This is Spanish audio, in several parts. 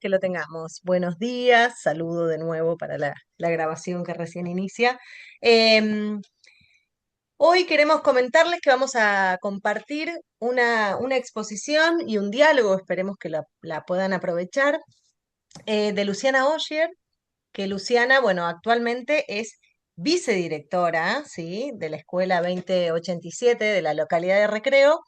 que lo tengamos. Buenos días, saludo de nuevo para la grabación que recién inicia. Em, Hoy queremos comentarles que vamos a compartir una exposición y un diálogo, esperemos que la puedan aprovechar, de Luciana Ogier, que Luciana, bueno, actualmente es vicedirectora, ¿sí? De la Escuela 2087 de la localidad de Recreo,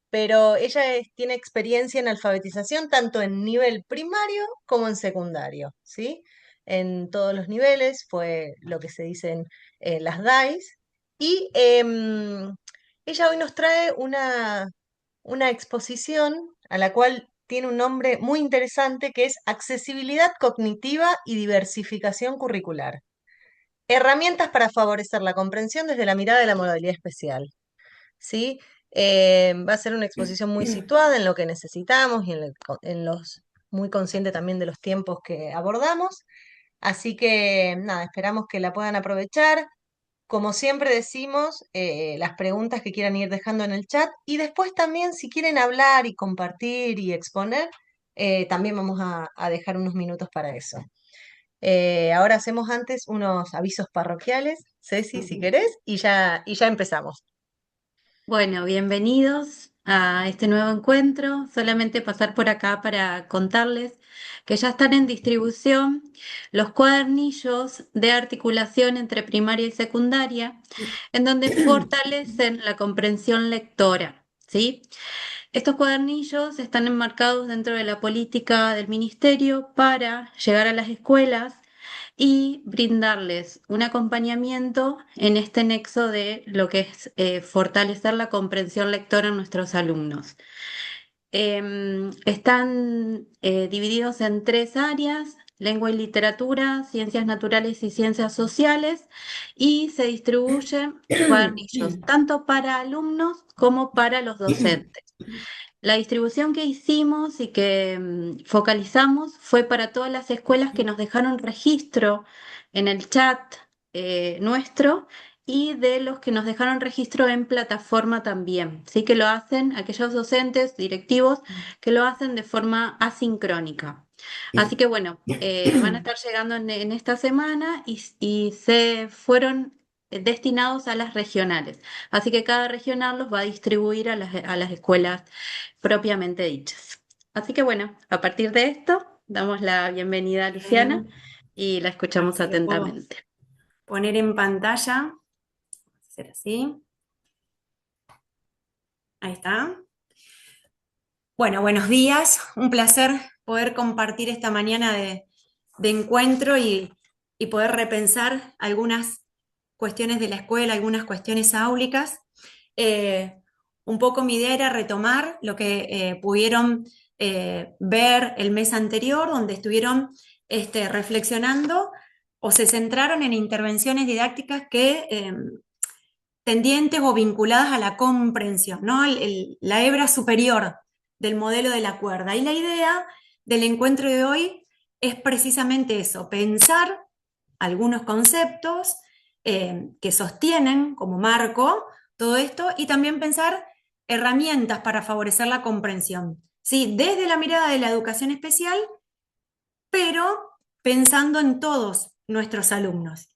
pero ella tiene experiencia en alfabetización tanto en nivel primario como en secundario, ¿sí? En todos los niveles fue lo que se dicen las DAIS. Y ella hoy nos trae una exposición a la cual tiene un nombre muy interesante que es Accesibilidad Cognitiva y Diversificación Curricular. Herramientas para favorecer la comprensión desde la mirada de la modalidad especial. ¿Sí? Va a ser una exposición muy situada en lo que necesitamos y en los muy consciente también de los tiempos que abordamos. Así que nada, esperamos que la puedan aprovechar. Como siempre decimos, las preguntas que quieran ir dejando en el chat y después también si quieren hablar y compartir y exponer, también vamos a dejar unos minutos para eso. Ahora hacemos antes unos avisos parroquiales, Ceci, si querés, y ya empezamos. Bueno, bienvenidos a este nuevo encuentro. Solamente pasar por acá para contarles que ya están en distribución los cuadernillos de articulación entre primaria y secundaria, en donde fortalecen la comprensión lectora, ¿sí? Estos cuadernillos están enmarcados dentro de la política del ministerio para llegar a las escuelas y brindarles un acompañamiento en este nexo de lo que es fortalecer la comprensión lectora en nuestros alumnos. Están divididos en tres áreas: lengua y literatura, ciencias naturales y ciencias sociales, y se distribuyen cuadernillos tanto para alumnos como para los docentes. La distribución que hicimos y que focalizamos fue para todas las escuelas que nos dejaron registro en el chat nuestro, y de los que nos dejaron registro en plataforma también. Sí que lo hacen aquellos docentes, directivos, que lo hacen de forma asincrónica. Así que bueno, van a estar llegando en esta semana y se fueron destinados a las regionales. Así que cada regional los va a distribuir a las escuelas propiamente dichas. Así que bueno, a partir de esto, damos la bienvenida a Luciana Bien, y la a ver escuchamos si lo puedo atentamente. poner en pantalla. Hacer así. Ahí está. Bueno, buenos días. Un placer poder compartir esta mañana de encuentro y poder repensar algunas cuestiones de la escuela, algunas cuestiones áulicas. Eh, un poco mi idea era retomar lo que pudieron ver el mes anterior, donde estuvieron reflexionando o se centraron en intervenciones didácticas que tendientes o vinculadas a la comprensión, ¿no? La hebra superior del modelo de la cuerda. Y la idea del encuentro de hoy es precisamente eso: pensar algunos conceptos que sostienen como marco todo esto, y también pensar herramientas para favorecer la comprensión. ¿Sí? Desde la mirada de la educación especial, pero pensando en todos nuestros alumnos.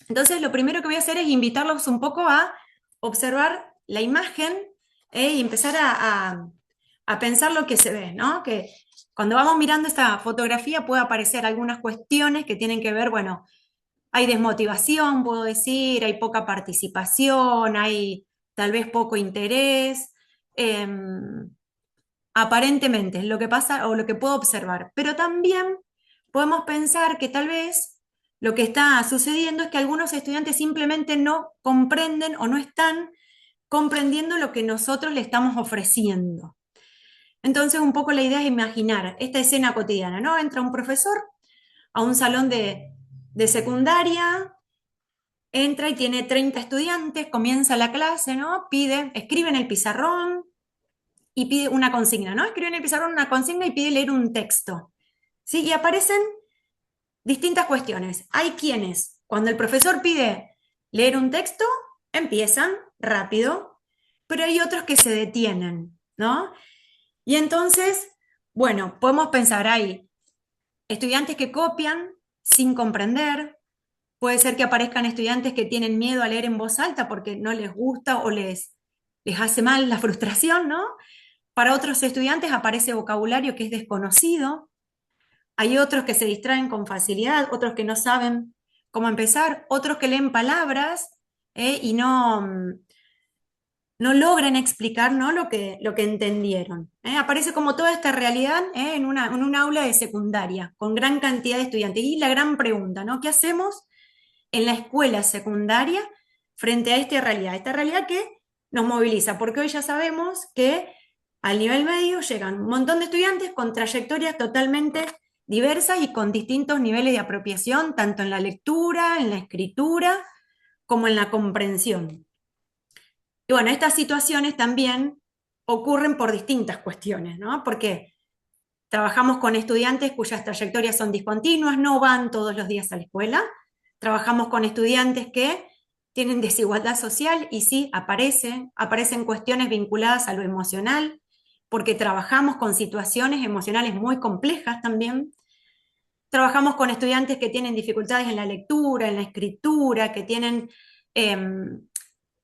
Entonces, lo primero que voy a hacer es invitarlos un poco a observar la imagen y empezar a pensar lo que se ve, ¿no? Que cuando vamos mirando esta fotografía puede aparecer algunas cuestiones que tienen que ver, bueno, hay desmotivación, puedo decir, hay poca participación, hay tal vez poco interés, eh, aparentemente es lo que pasa o lo que puedo observar, pero también podemos pensar que tal vez lo que está sucediendo es que algunos estudiantes simplemente no comprenden o no están comprendiendo lo que nosotros le estamos ofreciendo. Entonces, un poco la idea es imaginar esta escena cotidiana, ¿no? Entra un profesor a un salón de secundaria, entra y tiene 30 estudiantes, comienza la clase, ¿no? Pide, escribe en el pizarrón y pide una consigna, ¿no? Escribe en el pizarrón una consigna y pide leer un texto, ¿sí? Y aparecen distintas cuestiones. Hay quienes, cuando el profesor pide leer un texto, empiezan rápido, pero hay otros que se detienen, ¿no? Y entonces Bueno, podemos pensar, hay estudiantes que copian sin comprender, puede ser que aparezcan estudiantes que tienen miedo a leer en voz alta porque no les gusta o les hace mal la frustración, ¿no? Para otros estudiantes aparece vocabulario que es desconocido, hay otros que se distraen con facilidad, otros que no saben cómo empezar, otros que leen palabras y no logran explicar, ¿no? lo que entendieron. Aparece como toda esta realidad en un aula de secundaria, con gran cantidad de estudiantes. Y la gran pregunta, ¿no? ¿Qué hacemos en la escuela secundaria frente a esta realidad que nos moviliza? Porque hoy ya sabemos que al nivel medio llegan un montón de estudiantes con trayectorias totalmente diversas y con distintos niveles de apropiación, tanto en la lectura, en la escritura, como en la comprensión. Y bueno, estas situaciones también ocurren por distintas cuestiones, ¿no? Porque trabajamos con estudiantes cuyas trayectorias son discontinuas, no van todos los días a la escuela. Trabajamos con estudiantes que tienen desigualdad social y sí, aparecen cuestiones vinculadas a lo emocional, porque trabajamos con situaciones emocionales muy complejas también. Trabajamos con estudiantes que tienen dificultades en la lectura, en la escritura, que tienen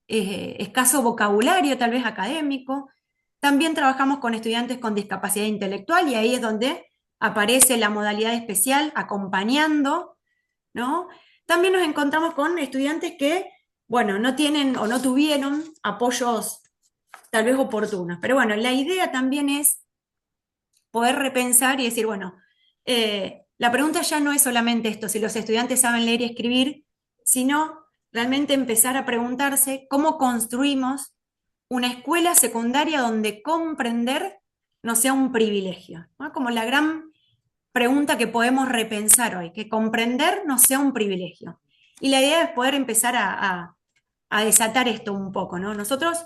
escaso vocabulario, tal vez académico. También trabajamos con estudiantes con discapacidad intelectual y ahí es donde aparece la modalidad especial acompañando, ¿no? También nos encontramos con estudiantes que, bueno, no tienen o no tuvieron apoyos tal vez oportunos. Pero bueno, la idea también es poder repensar y decir, bueno, la pregunta ya no es solamente esto, si los estudiantes saben leer y escribir, sino realmente empezar a preguntarse cómo construimos una escuela secundaria donde comprender no sea un privilegio, ¿no? Como la gran pregunta que podemos repensar hoy, que comprender no sea un privilegio. Y la idea es poder empezar a desatar esto un poco, ¿no? Nosotros,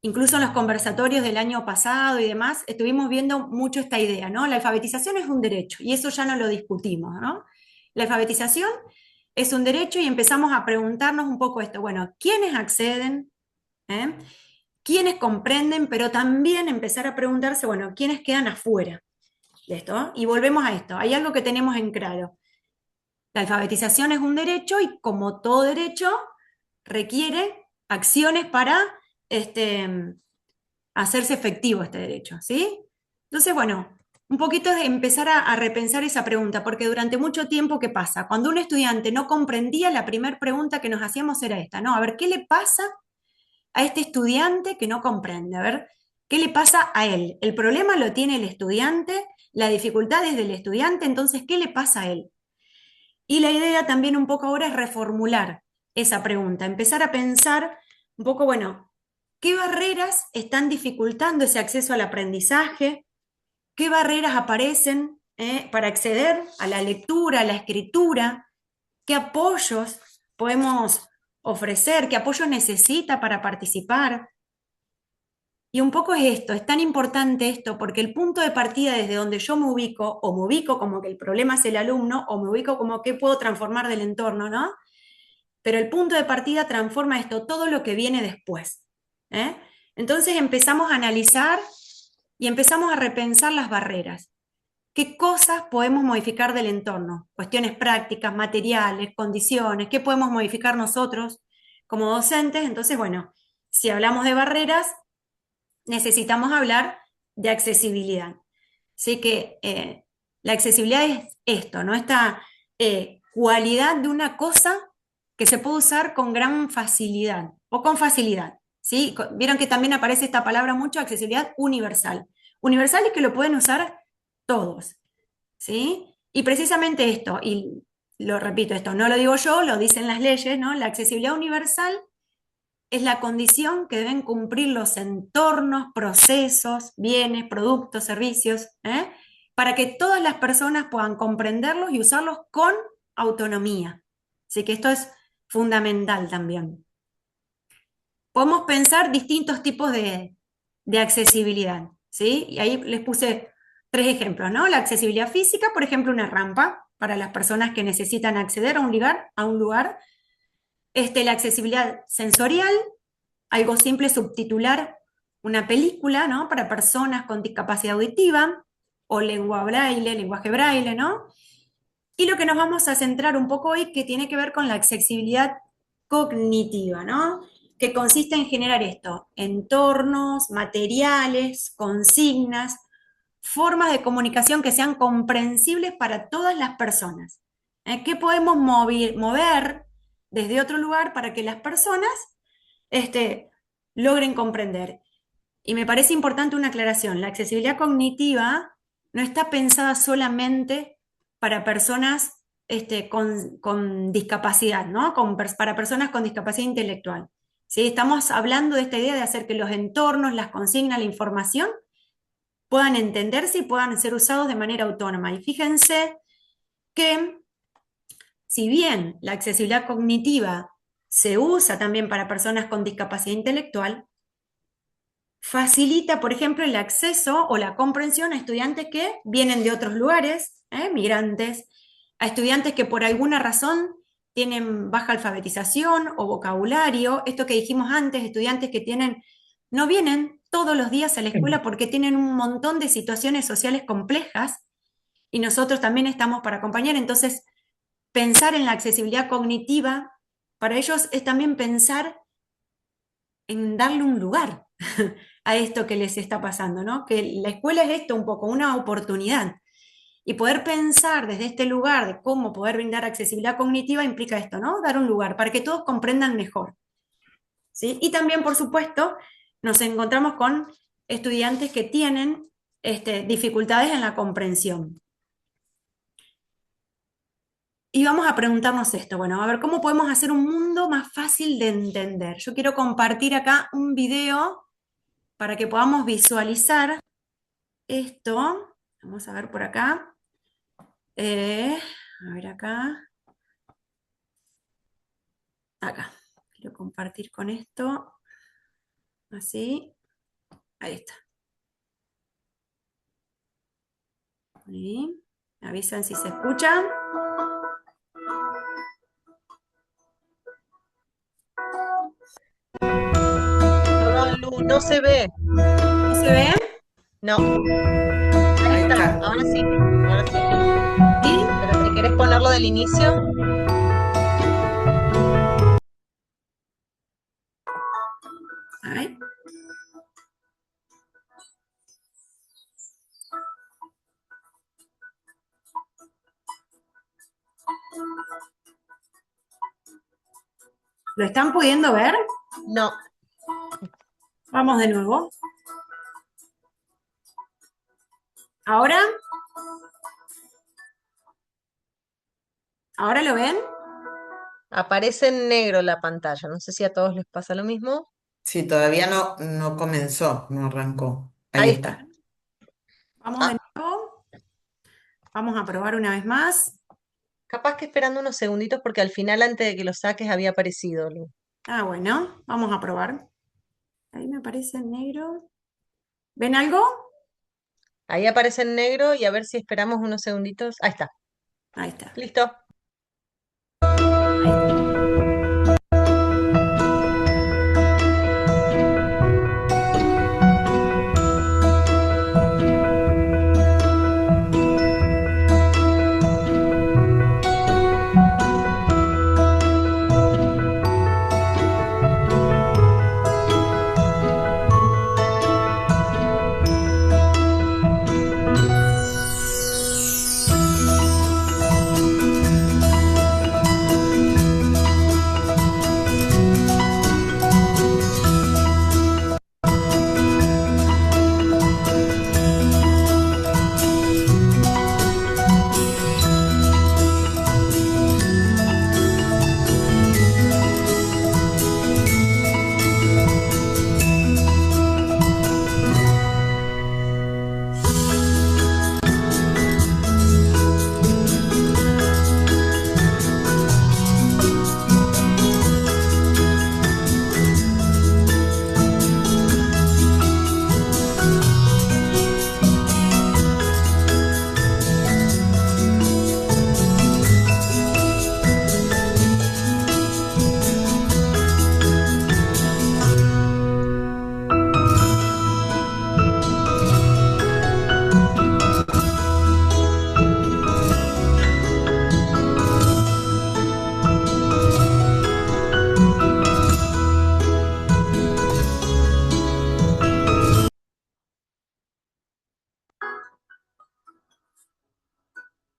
incluso en los conversatorios del año pasado y demás, estuvimos viendo mucho esta idea, ¿no? La alfabetización es un derecho y eso ya no lo discutimos, ¿no? La alfabetización es un derecho y empezamos a preguntarnos un poco esto, bueno, ¿quiénes acceden? ¿Eh? ¿Quiénes comprenden? Pero también empezar a preguntarse, bueno, ¿quiénes quedan afuera de esto? Y volvemos a esto, hay algo que tenemos en claro. La alfabetización es un derecho y como todo derecho requiere acciones para hacerse efectivo este derecho, ¿sí? Entonces, bueno, un poquito de empezar a repensar esa pregunta, porque durante mucho tiempo, ¿qué pasa? Cuando un estudiante no comprendía, la primera pregunta que nos hacíamos era esta, ¿no? A ver, ¿qué le pasa a este estudiante que no comprende? A ver, ¿qué le pasa a él? El problema lo tiene el estudiante, la dificultad es del estudiante, entonces, ¿qué le pasa a él? Y la idea también un poco ahora es reformular esa pregunta, empezar a pensar un poco, bueno, ¿qué barreras están dificultando ese acceso al aprendizaje? ¿Qué barreras aparecen para acceder a la lectura, a la escritura? ¿Qué apoyos podemos ofrecer? ¿Qué apoyo necesita para participar? Y un poco es esto, es tan importante esto, porque el punto de partida desde donde yo me ubico, o me ubico como que el problema es el alumno, o me ubico como qué puedo transformar del entorno, ¿no? Pero el punto de partida transforma esto, todo lo que viene después. ¿eh? Entonces empezamos a analizar y empezamos a repensar las barreras. ¿Qué cosas podemos modificar del entorno? Cuestiones prácticas, materiales, condiciones, ¿qué podemos modificar nosotros como docentes? Entonces, bueno, si hablamos de barreras, necesitamos hablar de accesibilidad. Así que la accesibilidad es esto, ¿no? Esta cualidad de una cosa que se puede usar con gran facilidad o con facilidad. ¿Sí? Vieron que también aparece esta palabra mucho, accesibilidad universal. Universal es que lo pueden usar todos. ¿Sí? Y precisamente esto, y lo repito, esto no lo digo yo, lo dicen las leyes, ¿no? La accesibilidad universal es la condición que deben cumplir los entornos, procesos, bienes, productos, servicios, para que todas las personas puedan comprenderlos y usarlos con autonomía. Así que esto es fundamental también. Podemos pensar distintos tipos de accesibilidad, ¿sí? Y ahí les puse 3 ejemplos, ¿no? La accesibilidad física, por ejemplo, una rampa para las personas que necesitan acceder a un lugar. La accesibilidad sensorial, algo simple, subtitular una película, ¿no? Para personas con discapacidad auditiva. o lengua braille, lenguaje braille, ¿no? Y lo que nos vamos a centrar un poco hoy, que tiene que ver con la accesibilidad cognitiva, ¿no? Que consiste en generar esto, entornos, materiales, consignas, formas de comunicación que sean comprensibles para todas las personas. ¿Qué podemos mover desde otro lugar para que las personas logren comprender? Y me parece importante una aclaración, la accesibilidad cognitiva no está pensada solamente para personas con discapacidad, ¿no? Para personas con discapacidad intelectual. ¿Sí? Estamos hablando de esta idea de hacer que los entornos, las consignas, la información puedan entenderse y puedan ser usados de manera autónoma. Y fíjense que si bien la accesibilidad cognitiva se usa también para personas con discapacidad intelectual, facilita, por ejemplo, el acceso o la comprensión a estudiantes que vienen de otros lugares, migrantes, a estudiantes que por alguna razón tienen baja alfabetización o vocabulario, esto que dijimos antes, estudiantes que no vienen todos los días a la escuela porque tienen un montón de situaciones sociales complejas y nosotros también estamos para acompañar. Entonces, pensar en la accesibilidad cognitiva para ellos es también pensar en darle un lugar a esto que les está pasando, ¿no? Que la escuela es esto un poco, una oportunidad. Y poder pensar desde este lugar de cómo poder brindar accesibilidad cognitiva implica esto, ¿no? Dar un lugar para que todos comprendan mejor. ¿Sí? Y también, por supuesto, nos encontramos con estudiantes que tienen dificultades en la comprensión. Y vamos a preguntarnos esto, bueno, a ver, ¿cómo podemos hacer un mundo más fácil de entender? Yo quiero compartir acá un video para que podamos visualizar esto. Vamos a ver por acá. A ver acá. Acá. Quiero compartir con esto. Así. Ahí está. Ahí. Me avisan si se escucha. Perdón, Lu, no se ve. ¿No se ve? No. Ahí está. Ahora sí. Ahora sí. ¿Sí? Pero si querés ponerlo del inicio. Ahí. ¿Lo están pudiendo ver? No. Vamos de nuevo. ¿Ahora? ¿Ahora lo ven? Aparece en negro la pantalla. No sé si a todos les pasa lo mismo. Sí, todavía no comenzó, no arrancó. Ahí Ahí está. está. Vamos de Ah, nuevo. Vamos a probar una vez más. capaz que esperando unos segunditos porque al final, antes de que lo saques, había aparecido, Lu. Ah, bueno, vamos a probar. Ahí me aparece en negro. ¿Ven algo? Ahí aparece en negro y a ver si esperamos unos segunditos. Ahí está. Ahí está. Listo. Ahí está.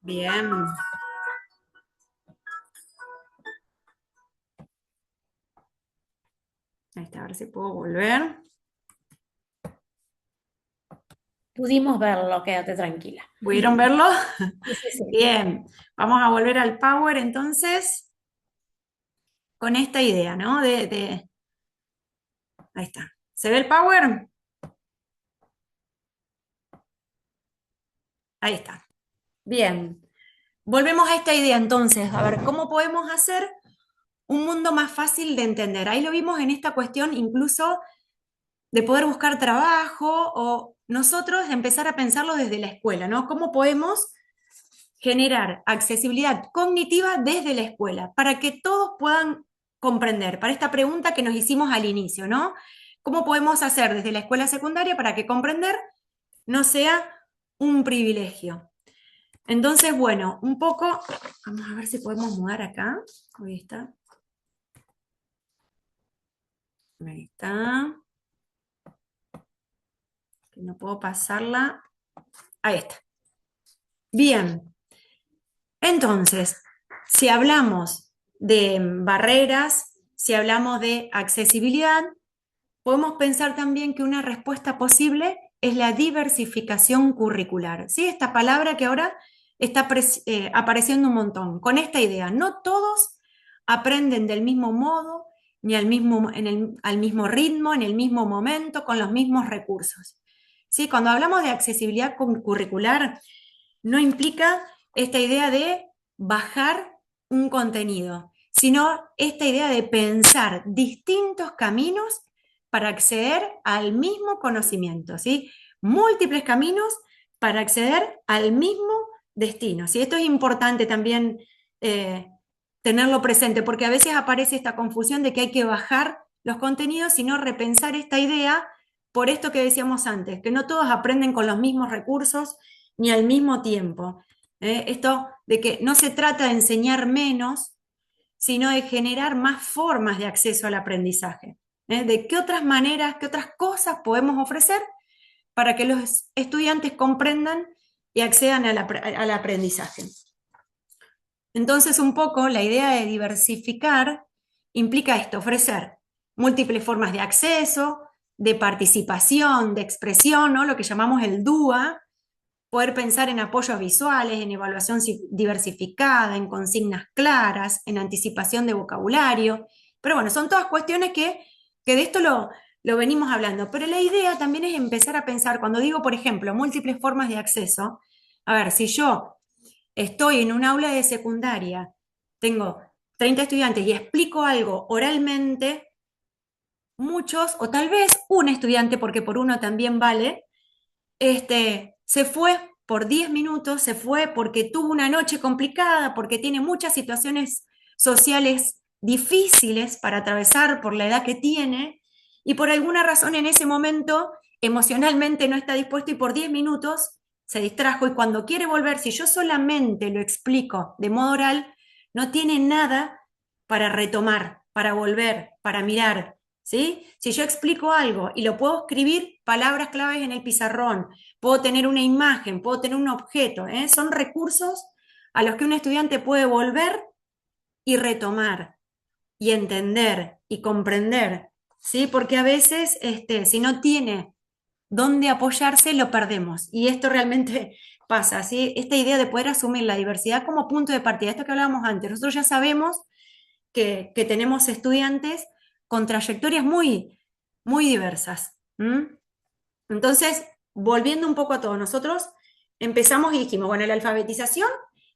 Bien. Ahí está, a ver si puedo volver. Pudimos verlo, quédate tranquila. ¿Pudieron verlo? Sí, sí, sí. Bien, vamos a volver al Power entonces con esta idea, ¿no? Ahí está. ¿Se ve el Power? Ahí está. Bien. Volvemos a esta idea entonces, a ver, ¿cómo podemos hacer un mundo más fácil de entender? Ahí lo vimos en esta cuestión incluso de poder buscar trabajo o nosotros empezar a pensarlo desde la escuela, ¿no? ¿Cómo podemos generar accesibilidad cognitiva desde la escuela para que todos puedan comprender? Para esta pregunta que nos hicimos al inicio, ¿no? ¿Cómo podemos hacer desde la escuela secundaria para que comprender no sea un privilegio? Entonces, bueno, un poco, vamos a ver si podemos mudar acá. Ahí está. Ahí está. Que no puedo pasarla. Ahí está. Bien. Entonces, si hablamos de barreras, si hablamos de accesibilidad, podemos pensar también que una respuesta posible es la diversificación curricular. ¿Sí? Esta palabra que ahora está apareciendo un montón, con esta idea. No todos aprenden del mismo modo, ni al mismo ritmo, en el mismo momento, con los mismos recursos. ¿Sí? Cuando hablamos de accesibilidad curricular, no implica esta idea de bajar un contenido, sino esta idea de pensar distintos caminos para acceder al mismo conocimiento, ¿sí? Múltiples caminos para acceder al mismo destino, ¿sí? Esto es importante también tenerlo presente, porque a veces aparece esta confusión de que hay que bajar los contenidos, sino repensar esta idea por esto que decíamos antes, que no todos aprenden con los mismos recursos ni al mismo tiempo. Esto de que no se trata de enseñar menos, sino de generar más formas de acceso al aprendizaje. De qué otras maneras, qué otras cosas podemos ofrecer para que los estudiantes comprendan y accedan al aprendizaje. Entonces, un poco la idea de diversificar implica esto, ofrecer múltiples formas de acceso, de participación, de expresión, ¿no? Lo que llamamos el DUA, poder pensar en apoyos visuales, en evaluación diversificada, en consignas claras, en anticipación de vocabulario. Pero bueno, son todas cuestiones que de esto lo venimos hablando. Pero la idea también es empezar a pensar, cuando digo, por ejemplo, múltiples formas de acceso, a ver, si yo estoy en un aula de secundaria, tengo 30 estudiantes y explico algo oralmente, muchos, o tal vez un estudiante, porque por uno también vale, se fue por 10 minutos, se fue porque tuvo una noche complicada, porque tiene muchas situaciones sociales difíciles para atravesar por la edad que tiene, y por alguna razón en ese momento emocionalmente no está dispuesto y por 10 minutos se distrajo, y cuando quiere volver, si yo solamente lo explico de modo oral, no tiene nada para retomar, para volver, para mirar. ¿Sí? Si yo explico algo y lo puedo escribir, palabras claves en el pizarrón, puedo tener una imagen, puedo tener un objeto, son recursos a los que un estudiante puede volver y retomar, y entender, y comprender, ¿sí? Porque a veces, si no tiene dónde apoyarse, lo perdemos, y esto realmente pasa, ¿sí? Esta idea de poder asumir la diversidad como punto de partida, esto que hablábamos antes, nosotros ya sabemos que tenemos estudiantes con trayectorias muy, muy diversas. Entonces, volviendo un poco a todos, nosotros empezamos y dijimos, bueno, la alfabetización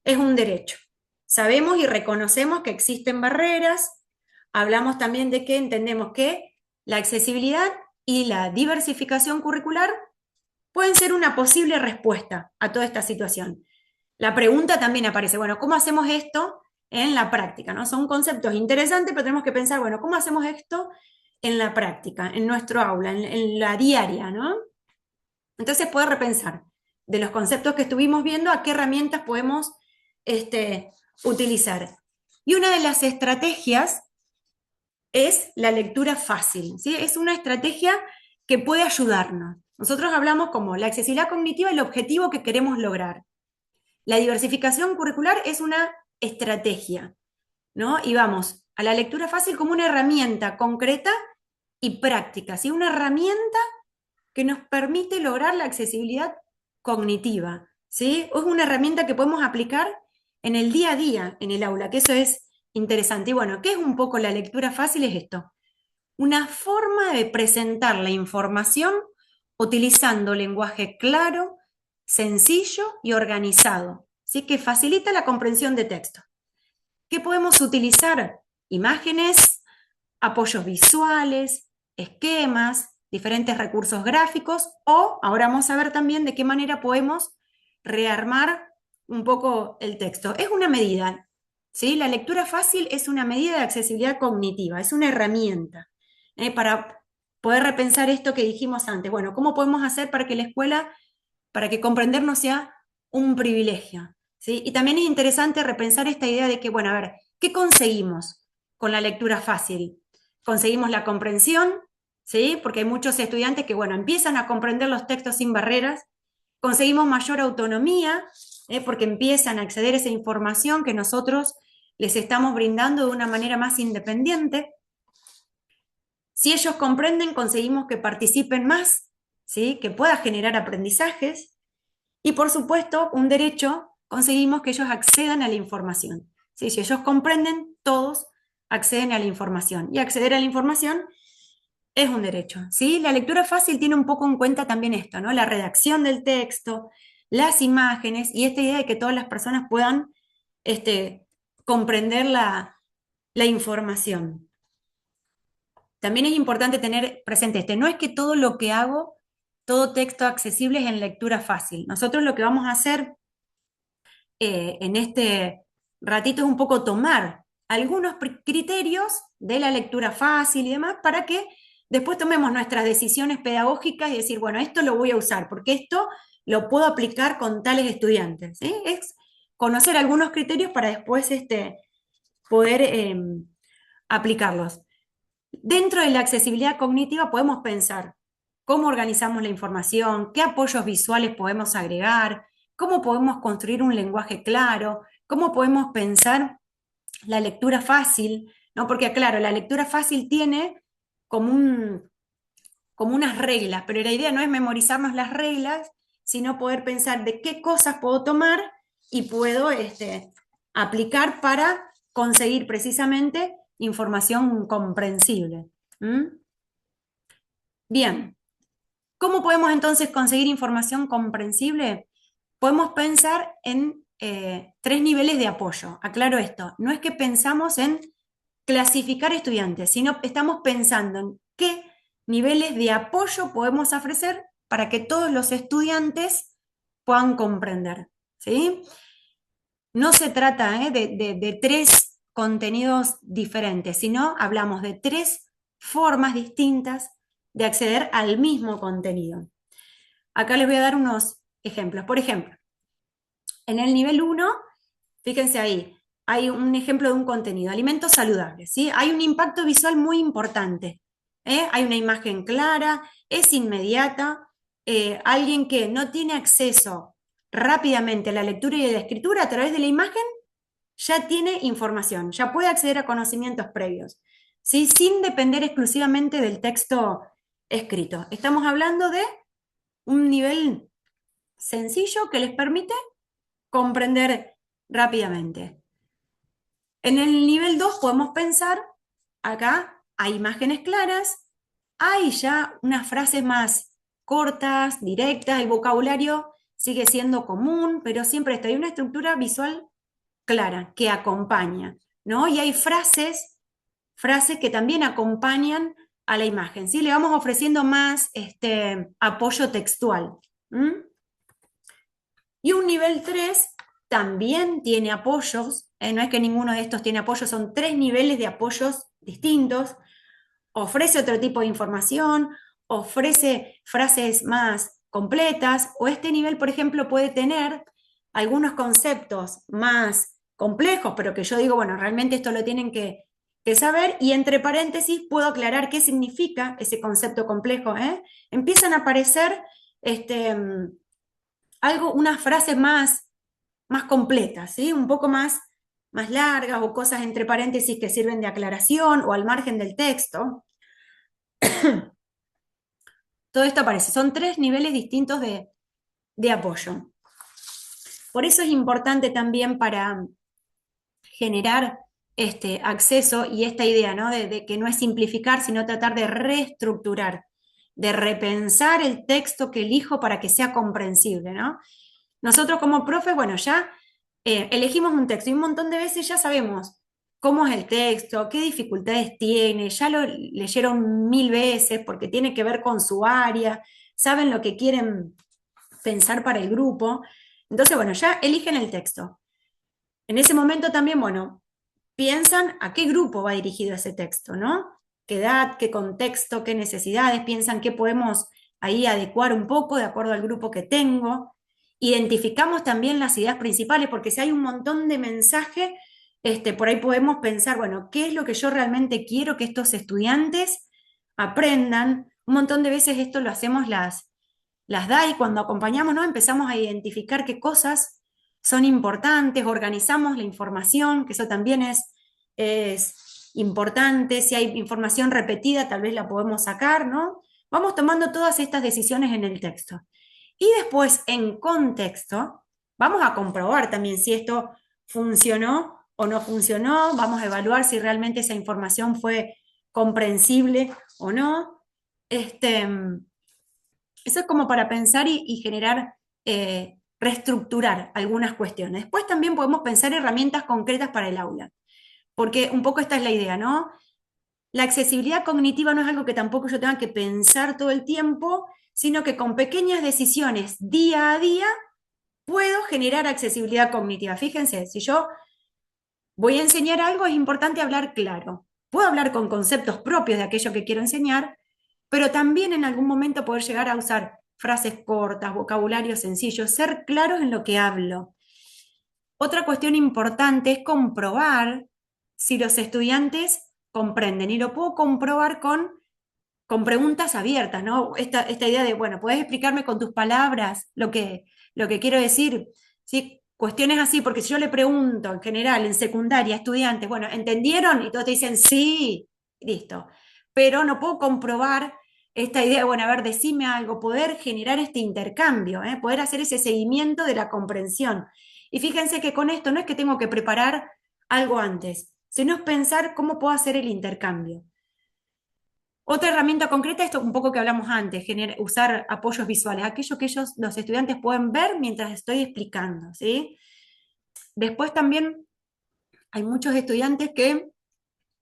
es un derecho. Sabemos y reconocemos que existen barreras, hablamos también de que entendemos que la accesibilidad y la diversificación curricular pueden ser una posible respuesta a toda esta situación. La pregunta también aparece, bueno, ¿cómo hacemos esto en la práctica? ¿No? Son conceptos interesantes, pero tenemos que pensar, bueno, ¿cómo hacemos esto en la práctica, en nuestro aula, en la diaria, ¿no? Entonces, poder repensar de los conceptos que estuvimos viendo a qué herramientas podemos utilizar. Y una de las estrategias es la lectura fácil, ¿sí? Es una estrategia que puede ayudarnos. Nosotros hablamos como la accesibilidad cognitiva, el objetivo que queremos lograr. La diversificación curricular es una estrategia, ¿no? Y vamos a la lectura fácil como una herramienta concreta y práctica, ¿sí? Una herramienta que nos permite lograr la accesibilidad cognitiva, ¿sí? Es una herramienta que podemos aplicar en el día a día, en el aula, que eso es interesante. Y bueno, ¿qué es un poco la lectura fácil? Es esto, una forma de presentar la información utilizando lenguaje claro, sencillo y organizado, ¿sí? Que facilita la comprensión de texto. ¿Qué podemos utilizar? Imágenes, apoyos visuales, esquemas, diferentes recursos gráficos, o ahora vamos a ver también de qué manera podemos rearmar un poco el texto. Es una medida, ¿sí? La lectura fácil es una medida de accesibilidad cognitiva, es una herramienta para poder repensar esto que dijimos antes. Bueno, ¿cómo podemos hacer para que la escuela, para que comprender no sea un privilegio? ¿Sí? Y también es interesante repensar esta idea de que, bueno, a ver, ¿qué conseguimos con la lectura fácil? Conseguimos la comprensión, ¿sí? Porque hay muchos estudiantes que, bueno, empiezan a comprender los textos sin barreras. Conseguimos mayor autonomía, porque empiezan a acceder a esa información que nosotros les estamos brindando de una manera más independiente. Si ellos comprenden, conseguimos que participen más, ¿sí? Que pueda generar aprendizajes. Y por supuesto, un derecho, conseguimos que ellos accedan a la información. ¿Sí? Si ellos comprenden, todos acceden a la información. Y acceder a la información es un derecho. ¿Sí? La lectura fácil tiene un poco en cuenta también esto, ¿no? La redacción del texto, las imágenes y esta idea de que todas las personas puedan comprender la información. También es importante tener presente no es que todo lo que hago, todo texto accesible es en lectura fácil. Nosotros lo que vamos a hacer en este ratito es un poco tomar algunos criterios de la lectura fácil y demás para que después tomemos nuestras decisiones pedagógicas y decir, bueno, esto lo voy a usar porque esto lo puedo aplicar con tales estudiantes. ¿Sí? Es conocer algunos criterios para después poder aplicarlos. Dentro de la accesibilidad cognitiva podemos pensar cómo organizamos la información, qué apoyos visuales podemos agregar, cómo podemos construir un lenguaje claro, cómo podemos pensar la lectura fácil, ¿no? Porque claro, la lectura fácil tiene como unas reglas, pero la idea no es memorizarnos las reglas, sino poder pensar de qué cosas puedo tomar y puedo aplicar para conseguir precisamente información comprensible. ¿Mm? Bien, ¿cómo podemos entonces conseguir información comprensible? Podemos pensar en 3 niveles de apoyo. Aclaro esto, no es que pensamos en clasificar estudiantes, sino estamos pensando en qué niveles de apoyo podemos ofrecer para que todos los estudiantes puedan comprender. ¿Sí? No se trata de 3 contenidos diferentes, sino hablamos de 3 formas distintas de acceder al mismo contenido. Acá les voy a dar unos ejemplos. Por ejemplo, en el nivel 1, fíjense ahí, hay un ejemplo de un contenido, alimentos saludables, ¿sí? Hay un impacto visual muy importante, hay una imagen clara, es inmediata, alguien que no tiene acceso rápidamente a la lectura y a la escritura a través de la imagen, ya tiene información, ya puede acceder a conocimientos previos, ¿sí? Sin depender exclusivamente del texto escrito. Estamos hablando de un nivel sencillo que les permite comprender rápidamente. En el nivel 2 podemos pensar, acá hay imágenes claras, hay ya unas frases más cortas, directas, el vocabulario sigue siendo común, pero siempre hay una estructura visual clara que acompaña, ¿no? Y hay frases que también acompañan a la imagen, ¿sí? Le vamos ofreciendo más apoyo textual. ¿Mm? Y un nivel 3 también tiene apoyos, no es que ninguno de estos tiene apoyos, son 3 niveles de apoyos distintos, ofrece otro tipo de información, ofrece frases más completas, o este nivel, por ejemplo, puede tener algunos conceptos más complejos, pero que yo digo, bueno, realmente esto lo tienen que saber, y entre paréntesis puedo aclarar qué significa ese concepto complejo. Empiezan a aparecer unas frases más más completas, ¿sí? Un poco más largas o cosas entre paréntesis que sirven de aclaración o al margen del texto. Todo esto aparece. Son 3 niveles distintos de apoyo. Por eso es importante también para generar acceso y esta idea, ¿no? de que no es simplificar, sino tratar de reestructurar, de repensar el texto que elijo para que sea comprensible, ¿no? Nosotros como profes, bueno, ya elegimos un texto y un montón de veces ya sabemos cómo es el texto, qué dificultades tiene, ya lo leyeron 1000 veces porque tiene que ver con su área, saben lo que quieren pensar para el grupo. Entonces, bueno, ya eligen el texto. En ese momento también, bueno, piensan a qué grupo va dirigido ese texto, ¿no? ¿Qué edad, qué contexto, qué necesidades? Piensan qué podemos ahí adecuar un poco de acuerdo al grupo que tengo. Identificamos también las ideas principales, porque si hay un montón de mensajes, por ahí podemos pensar, bueno, ¿qué es lo que yo realmente quiero que estos estudiantes aprendan? Un montón de veces esto lo hacemos las DAI cuando acompañamos, ¿no? Empezamos a identificar qué cosas son importantes, organizamos la información, que eso también es importante. Si hay información repetida, tal vez la podemos sacar, ¿no? Vamos tomando todas estas decisiones en el texto. Y después, en contexto, vamos a comprobar también si esto funcionó o no funcionó, vamos a evaluar si realmente esa información fue comprensible o no. Eso es como para pensar y generar, reestructurar algunas cuestiones. Después también podemos pensar herramientas concretas para el aula, porque un poco esta es la idea, ¿no? La accesibilidad cognitiva no es algo que tampoco yo tenga que pensar todo el tiempo, sino que con pequeñas decisiones día a día puedo generar accesibilidad cognitiva. Fíjense, si yo voy a enseñar algo, es importante hablar claro. Puedo hablar con conceptos propios de aquello que quiero enseñar, pero también en algún momento poder llegar a usar frases cortas, vocabulario sencillo, ser claros en lo que hablo. Otra cuestión importante es comprobar si los estudiantes comprenden, y lo puedo comprobar con preguntas abiertas, ¿no? Esta idea de, bueno, ¿puedes explicarme con tus palabras lo que quiero decir? ¿Sí? Cuestiones así, porque si yo le pregunto en general, en secundaria, a estudiantes, bueno, ¿entendieron? Y todos te dicen, sí, listo. Pero no puedo comprobar esta idea, bueno, a ver, decime algo, poder generar este intercambio, poder hacer ese seguimiento de la comprensión. Y fíjense que con esto no es que tengo que preparar algo antes, sino es pensar cómo puedo hacer el intercambio. Otra herramienta concreta, esto un poco que hablamos antes, usar apoyos visuales, aquello que los estudiantes pueden ver mientras estoy explicando, ¿sí? Después también hay muchos estudiantes que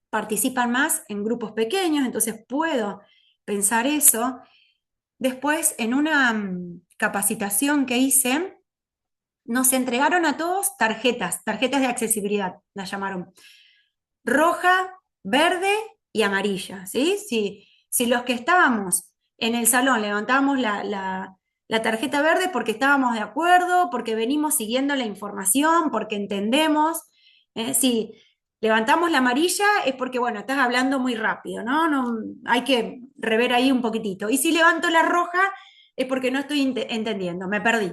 participan más en grupos pequeños, entonces puedo pensar eso. Después, en una capacitación que hice, nos entregaron a todos tarjetas de accesibilidad, las llamaron. Roja, verde y amarilla, ¿sí? Si los que estábamos en el salón levantábamos la tarjeta verde porque estábamos de acuerdo, porque venimos siguiendo la información, porque entendemos, si levantamos la amarilla es porque, bueno, estás hablando muy rápido, ¿no? Hay que rever ahí un poquitito. Y si levanto la roja es porque no estoy entendiendo, me perdí.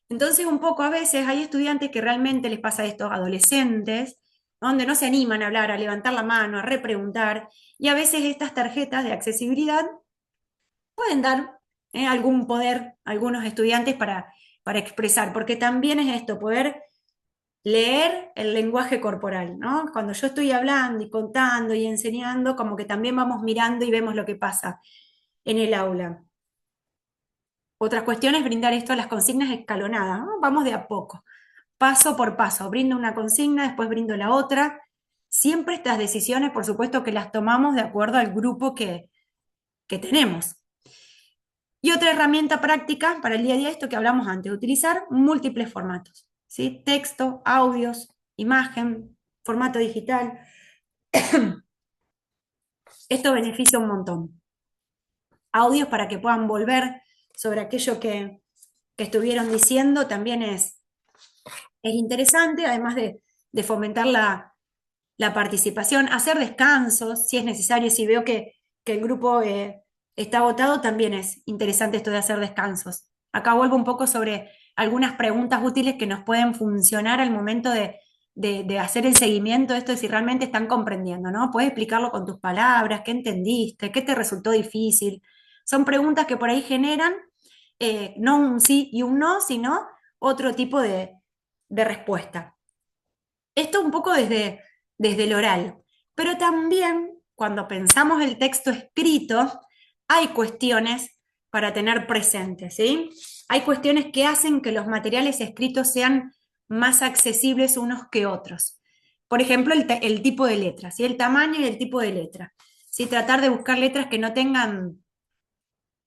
Entonces, un poco a veces hay estudiantes que realmente les pasa esto, adolescentes, donde no se animan a hablar, a levantar la mano, a repreguntar, y a veces estas tarjetas de accesibilidad pueden dar algún poder a algunos estudiantes para expresar, porque también es esto, poder leer el lenguaje corporal, ¿no? Cuando yo estoy hablando y contando y enseñando, como que también vamos mirando y vemos lo que pasa en el aula. Otra cuestión es brindar esto a las consignas escalonadas, ¿no? Vamos de a poco, paso por paso, brindo una consigna, después brindo la otra. Siempre estas decisiones, por supuesto, que las tomamos de acuerdo al grupo que tenemos. Y otra herramienta práctica para el día a día, esto que hablamos antes, utilizar múltiples formatos, ¿sí? Texto, audios, imagen, formato digital. Esto beneficia un montón. Audios para que puedan volver sobre aquello que estuvieron diciendo también es interesante, además de fomentar la participación, hacer descansos si es necesario, si veo que el grupo está agotado, también es interesante esto de hacer descansos. Acá vuelvo un poco sobre algunas preguntas útiles que nos pueden funcionar al momento de hacer el seguimiento de esto, de si realmente están comprendiendo, ¿no? Puedes explicarlo con tus palabras, qué entendiste, qué te resultó difícil. Son preguntas que por ahí generan no un sí y un no, sino otro tipo de respuesta. Esto un poco desde el oral, pero también cuando pensamos el texto escrito, hay cuestiones para tener presentes, ¿sí? Hay cuestiones que hacen que los materiales escritos sean más accesibles unos que otros. Por ejemplo, el tipo de letra, ¿sí? El tamaño y el tipo de letra. ¿Sí? Tratar de buscar letras que no tengan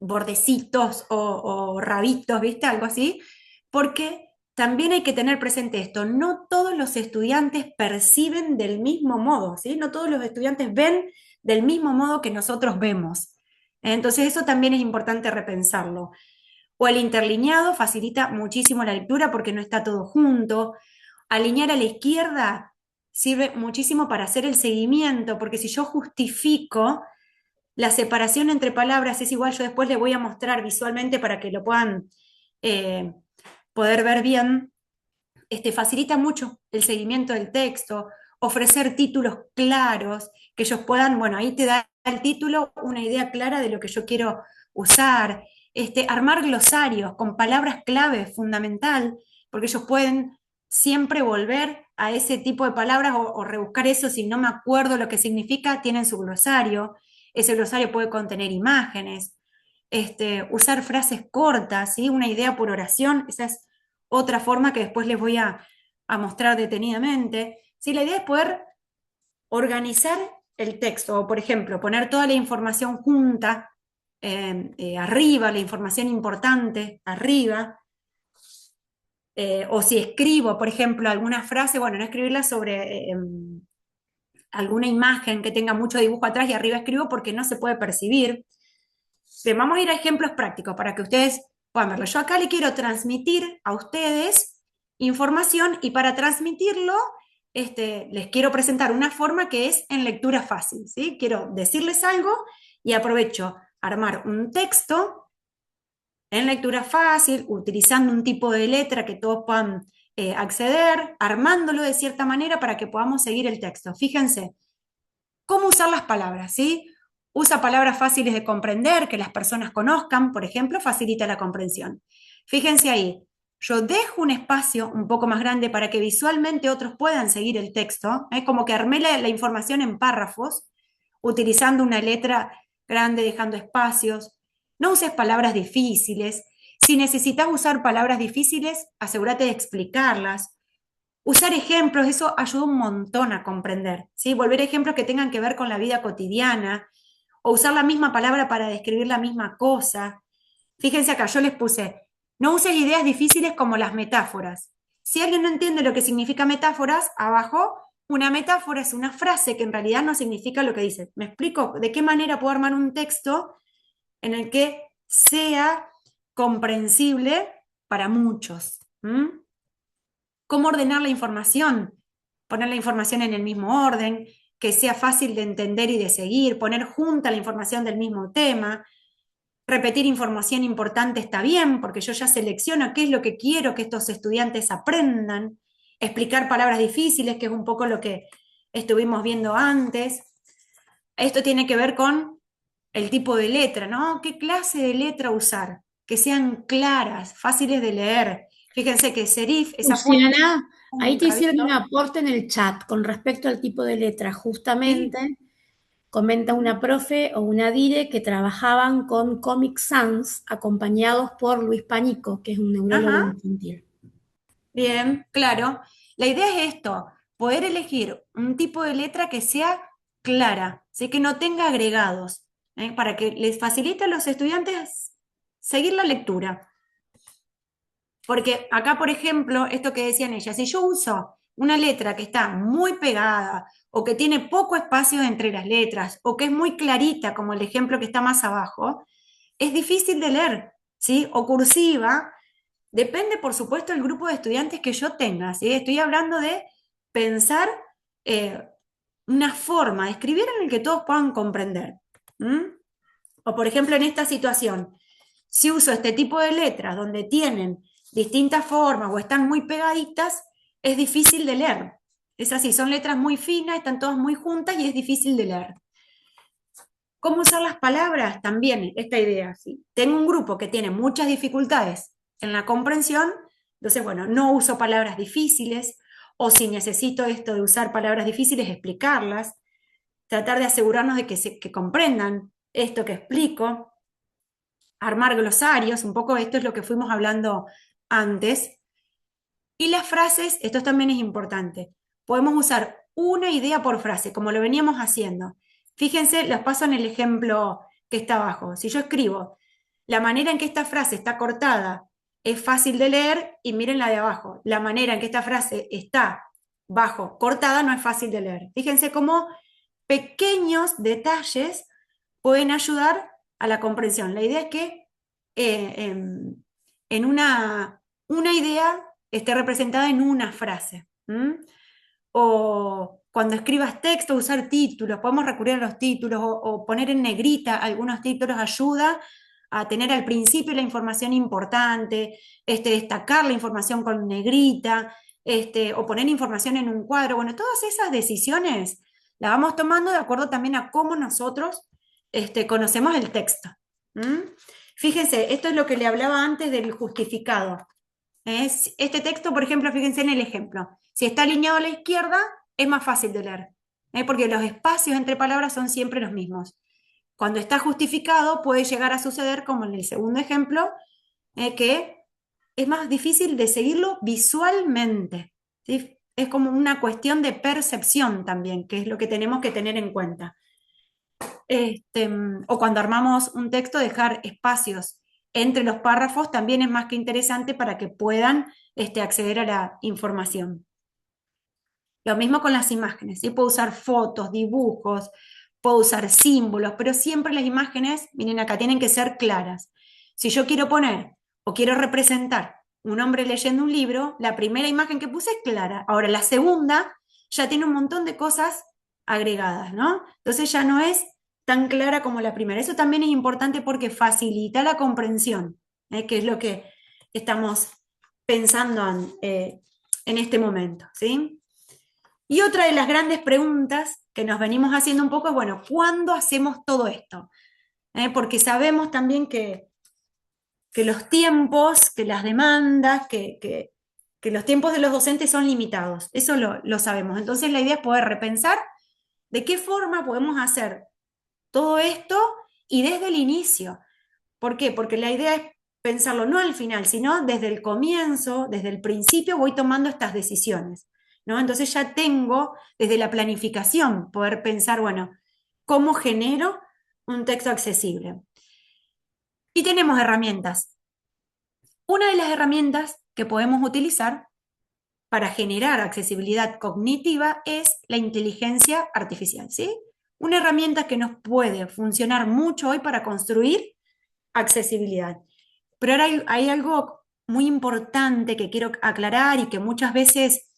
bordecitos o rabitos, ¿viste? Algo así, porque también hay que tener presente esto, no todos los estudiantes perciben del mismo modo, ¿sí? No todos los estudiantes ven del mismo modo que nosotros vemos. Entonces eso también es importante repensarlo. O el interlineado facilita muchísimo la lectura porque no está todo junto. Alinear a la izquierda sirve muchísimo para hacer el seguimiento, porque si yo justifico la separación entre palabras es igual, yo después les voy a mostrar visualmente para que lo puedan poder ver bien. Facilita mucho el seguimiento del texto, ofrecer títulos claros, que ellos puedan, bueno, ahí te da el título una idea clara de lo que yo quiero usar. Armar glosarios con palabras clave, fundamental, porque ellos pueden siempre volver a ese tipo de palabras o rebuscar eso si no me acuerdo lo que significa, tienen su glosario. Ese glosario puede contener imágenes, usar frases cortas, ¿sí? Una idea por oración, esa es otra forma que después les voy a mostrar detenidamente. ¿Sí? La idea es poder organizar el texto, o por ejemplo, poner toda la información junta, arriba, la información importante, arriba, o si escribo, por ejemplo, alguna frase, bueno, no escribirla sobre alguna imagen que tenga mucho dibujo atrás y arriba escribo porque no se puede percibir. Bien, vamos a ir a ejemplos prácticos para que ustedes puedan verlo. Yo acá le quiero transmitir a ustedes información y para transmitirlo les quiero presentar una forma que es en lectura fácil, ¿sí? Quiero decirles algo y aprovecho armar un texto en lectura fácil, utilizando un tipo de letra que todos puedan acceder, armándolo de cierta manera para que podamos seguir el texto. Fíjense, cómo usar las palabras, ¿sí? Usa palabras fáciles de comprender, que las personas conozcan, por ejemplo, facilita la comprensión. Fíjense ahí, yo dejo un espacio un poco más grande para que visualmente otros puedan seguir el texto, como que armé la información en párrafos, utilizando una letra grande, dejando espacios. No uses palabras difíciles. Si necesitas usar palabras difíciles, asegúrate de explicarlas. Usar ejemplos, eso ayuda un montón a comprender, ¿sí? Volver ejemplos que tengan que ver con la vida cotidiana, o usar la misma palabra para describir la misma cosa. Fíjense acá, yo les puse, no uses ideas difíciles como las metáforas. Si alguien no entiende lo que significa metáforas, abajo, una metáfora es una frase que en realidad no significa lo que dice. ¿Me explico? ¿De qué manera puedo armar un texto en el que sea comprensible para muchos? ¿Cómo ordenar la información? Poner la información en el mismo orden, que sea fácil de entender y de seguir, poner junta la información del mismo tema, repetir información importante está bien, porque yo ya selecciono qué es lo que quiero que estos estudiantes aprendan, explicar palabras difíciles, que es un poco lo que estuvimos viendo antes. Esto tiene que ver con el tipo de letra, ¿no? ¿Qué clase de letra usar? Que sean claras, fáciles de leer. Fíjense que serif, esa forma... Luciana, ahí te hicieron un aporte en el chat con respecto al tipo de letra. Justamente comenta una profe o una dire que trabajaban con Comic Sans acompañados por Luis Panico, que es un neurólogo infantil. Bien, claro. La idea es esto, poder elegir un tipo de letra que sea clara, ¿sí? Que no tenga agregados, para que les facilite a los estudiantes seguir la lectura. Porque acá, por ejemplo, esto que decían ellas, si yo uso una letra que está muy pegada o que tiene poco espacio entre las letras o que es muy clarita, como el ejemplo que está más abajo, es difícil de leer, ¿sí? O cursiva, depende, por supuesto, del grupo de estudiantes que yo tenga, ¿sí? Estoy hablando de pensar una forma de escribir en el que todos puedan comprender. O, por ejemplo, en esta situación, si uso este tipo de letras donde tienen distintas formas o están muy pegaditas, es difícil de leer. Es así, son letras muy finas, están todas muy juntas y es difícil de leer. ¿Cómo usar las palabras? También esta idea. ¿Sí? Tengo un grupo que tiene muchas dificultades en la comprensión, entonces, bueno, no uso palabras difíciles, o si necesito esto de usar palabras difíciles, explicarlas, tratar de asegurarnos de que comprendan esto que explico, armar glosarios, un poco esto es lo que fuimos hablando antes. Y las frases, esto también es importante, podemos usar una idea por frase, como lo veníamos haciendo. Fíjense, los paso en el ejemplo que está abajo. Si yo escribo, la manera en que esta frase está cortada es fácil de leer, y miren la de abajo, la manera en que esta frase está bajo cortada no es fácil de leer. Fíjense cómo pequeños detalles pueden ayudar a la comprensión. La idea es que en una idea esté representada en una frase. O cuando escribas texto, usar títulos, podemos recurrir a los títulos o poner en negrita algunos títulos ayuda a tener al principio la información importante, destacar la información con negrita, o poner información en un cuadro. Bueno, todas esas decisiones las vamos tomando de acuerdo también a cómo nosotros conocemos el texto. Fíjense, esto es lo que le hablaba antes del justificado. Este texto, por ejemplo, fíjense en el ejemplo. Si está alineado a la izquierda, es más fácil de leer, porque los espacios entre palabras son siempre los mismos. Cuando está justificado, puede llegar a suceder, como en el segundo ejemplo, que es más difícil de seguirlo visualmente. ¿Sí? Es como una cuestión de percepción también, que es lo que tenemos que tener en cuenta. O cuando armamos un texto, dejar espacios entre los párrafos también es más que interesante para que puedan acceder a la información. Lo mismo con las imágenes, ¿sí? Puedo usar fotos, dibujos, puedo usar símbolos, pero siempre las imágenes, miren acá, tienen que ser claras. Si yo quiero poner o quiero representar un hombre leyendo un libro, la primera imagen que puse es clara. Ahora, la segunda ya tiene un montón de cosas agregadas, ¿no? Entonces ya no es tan clara como la primera. Eso también es importante porque facilita la comprensión, que es lo que estamos pensando en este momento, ¿sí? Y otra de las grandes preguntas que nos venimos haciendo un poco es, bueno, ¿cuándo hacemos todo esto? Porque sabemos también que los tiempos, que las demandas, que los tiempos de los docentes son limitados. Eso lo sabemos. Entonces la idea es poder repensar de qué forma podemos hacer todo esto y desde el inicio. ¿Por qué? Porque la idea es pensarlo no al final, sino desde el comienzo, desde el principio voy tomando estas decisiones, ¿no? Entonces ya tengo desde la planificación poder pensar, bueno, ¿cómo genero un texto accesible? Y tenemos herramientas. Una de las herramientas que podemos utilizar para generar accesibilidad cognitiva es la inteligencia artificial, ¿sí? Una herramienta que nos puede funcionar mucho hoy para construir accesibilidad. Pero ahora hay algo muy importante que quiero aclarar y que muchas veces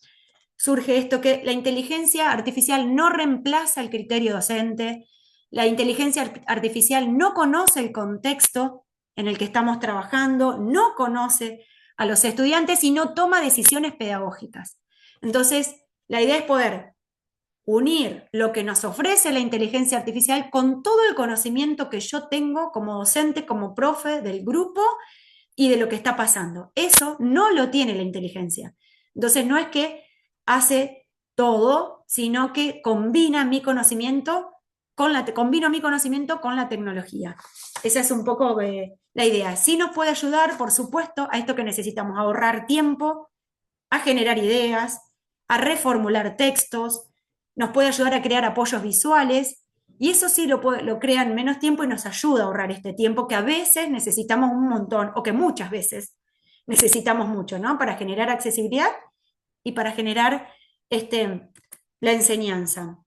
surge esto, que la inteligencia artificial no reemplaza el criterio docente, la inteligencia artificial no conoce el contexto en el que estamos trabajando, no conoce a los estudiantes y no toma decisiones pedagógicas. Entonces, la idea es poder unir lo que nos ofrece la inteligencia artificial con todo el conocimiento que yo tengo como docente, como profe del grupo y de lo que está pasando. Eso no lo tiene la inteligencia. Entonces no es que hace todo, sino que combina mi conocimiento combino mi conocimiento con la tecnología. Esa es un poco la idea. Sí nos puede ayudar, por supuesto, a esto que necesitamos, a ahorrar tiempo, a generar ideas, a reformular textos, nos puede ayudar a crear apoyos visuales, y eso sí lo crea en menos tiempo y nos ayuda a ahorrar este tiempo que a veces necesitamos un montón, o que muchas veces necesitamos mucho, ¿no? Para generar accesibilidad y para generar la enseñanza.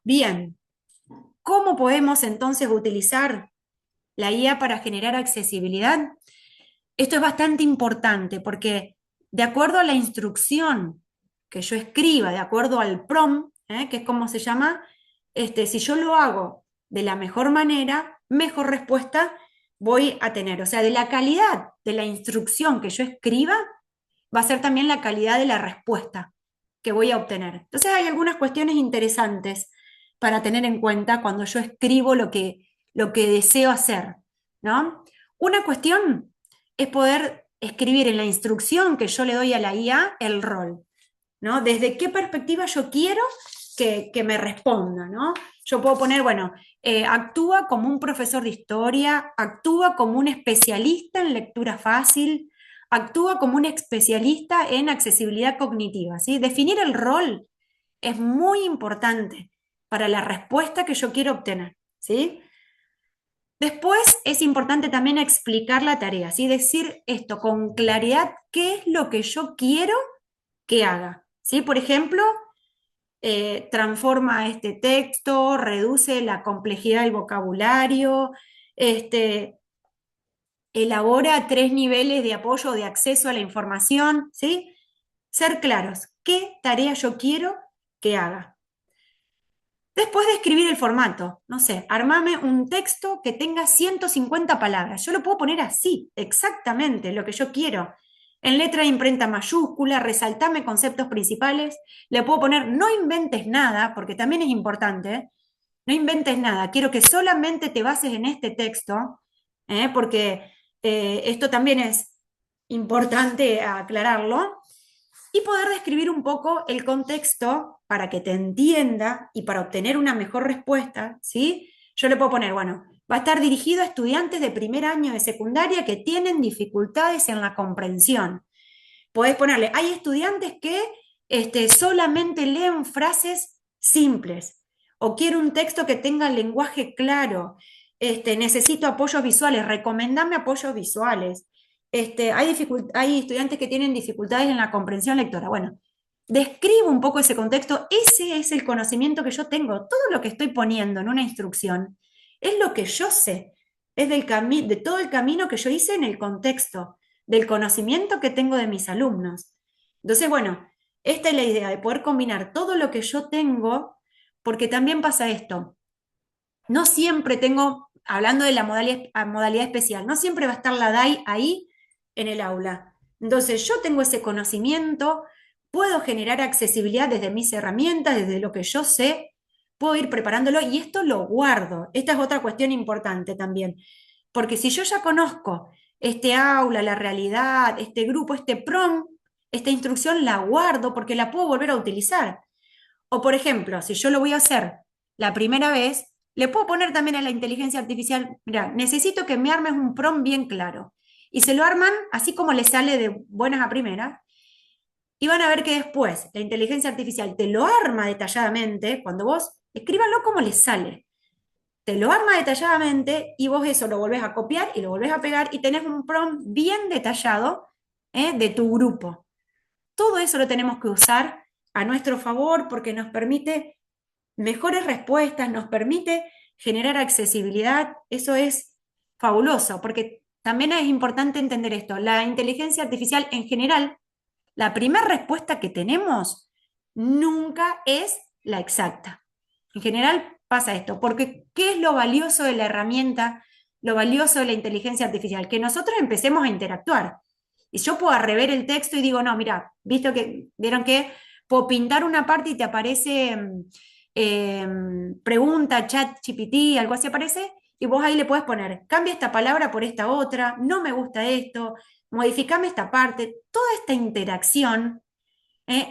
Bien, ¿cómo podemos entonces utilizar la IA para generar accesibilidad? Esto es bastante importante porque de acuerdo a la instrucción que yo escriba, de acuerdo al prompt, que es como se llama, si yo lo hago de la mejor manera, mejor respuesta voy a tener. O sea, de la calidad de la instrucción que yo escriba, va a ser también la calidad de la respuesta que voy a obtener. Entonces hay algunas cuestiones interesantes para tener en cuenta cuando yo escribo lo que deseo hacer, ¿no? Una cuestión es poder escribir en la instrucción que yo le doy a la IA el rol, ¿no? Desde qué perspectiva yo quiero que me responda, ¿no? Yo puedo poner, bueno, actúa como un profesor de historia, actúa como un especialista en lectura fácil, actúa como un especialista en accesibilidad cognitiva, ¿sí? Definir el rol es muy importante para la respuesta que yo quiero obtener, ¿sí? Después es importante también explicar la tarea, ¿sí? Decir esto con claridad, qué es lo que yo quiero que haga, ¿sí? Por ejemplo, transforma este texto, reduce la complejidad del vocabulario, elabora 3 niveles de apoyo o de acceso a la información, ¿sí? Ser claros, ¿qué tarea yo quiero que haga? Después de escribir el formato, no sé, armame un texto que tenga 150 palabras. Yo lo puedo poner así, exactamente, lo que yo quiero. En letra de imprenta mayúscula, resaltame conceptos principales. Le puedo poner no inventes nada, porque también es importante, ¿eh? No inventes nada. Quiero que solamente te bases en este texto, porque esto también es importante aclararlo y poder describir un poco el contexto para que te entienda y para obtener una mejor respuesta, ¿sí? Yo le puedo poner, bueno, va a estar dirigido a estudiantes de primer año de secundaria que tienen dificultades en la comprensión. Podés ponerle, hay estudiantes que solamente leen frases simples, o quiero un texto que tenga lenguaje claro, necesito apoyos visuales, recomendame apoyos visuales. Hay estudiantes que tienen dificultades en la comprensión lectora. Bueno, describo un poco ese contexto, ese es el conocimiento que yo tengo, todo lo que estoy poniendo en una instrucción es lo que yo sé, es de todo el camino que yo hice en el contexto, del conocimiento que tengo de mis alumnos. Entonces, bueno, esta es la idea de poder combinar todo lo que yo tengo, porque también pasa esto, no siempre tengo, hablando de la modalidad especial, no siempre va a estar la DAI ahí en el aula. Entonces yo tengo ese conocimiento, puedo generar accesibilidad desde mis herramientas, desde lo que yo sé, puedo ir preparándolo y esto lo guardo. Esta es otra cuestión importante también, porque si yo ya conozco este aula, la realidad, este grupo, este prompt, esta instrucción la guardo porque la puedo volver a utilizar. O por ejemplo, si yo lo voy a hacer la primera vez, le puedo poner también a la inteligencia artificial, mira, necesito que me armes un prompt bien claro. Y se lo arman así como le sale de buenas a primeras. Y van a ver que después la inteligencia artificial te lo arma detalladamente, cuando vos escríbanlo como les sale. Te lo arma detalladamente y vos eso lo volvés a copiar y lo volvés a pegar y tenés un prompt bien detallado de tu grupo. Todo eso lo tenemos que usar a nuestro favor porque nos permite mejores respuestas, nos permite generar accesibilidad. Eso es fabuloso, porque también es importante entender esto. La inteligencia artificial en general, la primera respuesta que tenemos nunca es la exacta. En general pasa esto, porque ¿qué es lo valioso de la herramienta, lo valioso de la inteligencia artificial? Que nosotros empecemos a interactuar. Y yo puedo rever el texto y digo, no, mira, vieron que puedo pintar una parte y te aparece pregunta, chat, GPT, algo así aparece, y vos ahí le puedes poner, cambia esta palabra por esta otra, no me gusta esto, modificame esta parte. Toda esta interacción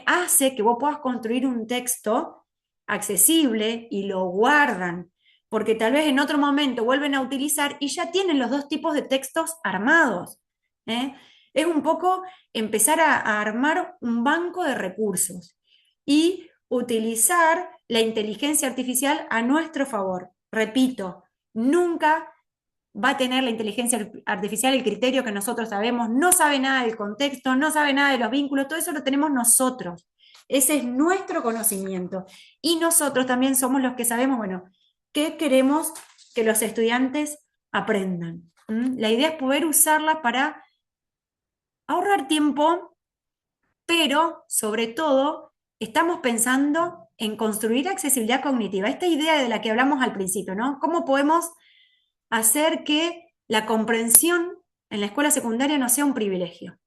hace que vos puedas construir un texto accesible y lo guardan, porque tal vez en otro momento vuelven a utilizar y ya tienen los dos tipos de textos armados. Es un poco empezar a armar un banco de recursos y utilizar la inteligencia artificial a nuestro favor. Repito, nunca va a tener la inteligencia artificial el criterio que nosotros sabemos, no sabe nada del contexto, no sabe nada de los vínculos, todo eso lo tenemos nosotros. Ese es nuestro conocimiento. Y nosotros también somos los que sabemos, bueno, qué queremos que los estudiantes aprendan. La idea es poder usarla para ahorrar tiempo, pero sobre todo estamos pensando en construir accesibilidad cognitiva. Esta idea de la que hablamos al principio, ¿no? ¿Cómo podemos hacer que la comprensión en la escuela secundaria no sea un privilegio.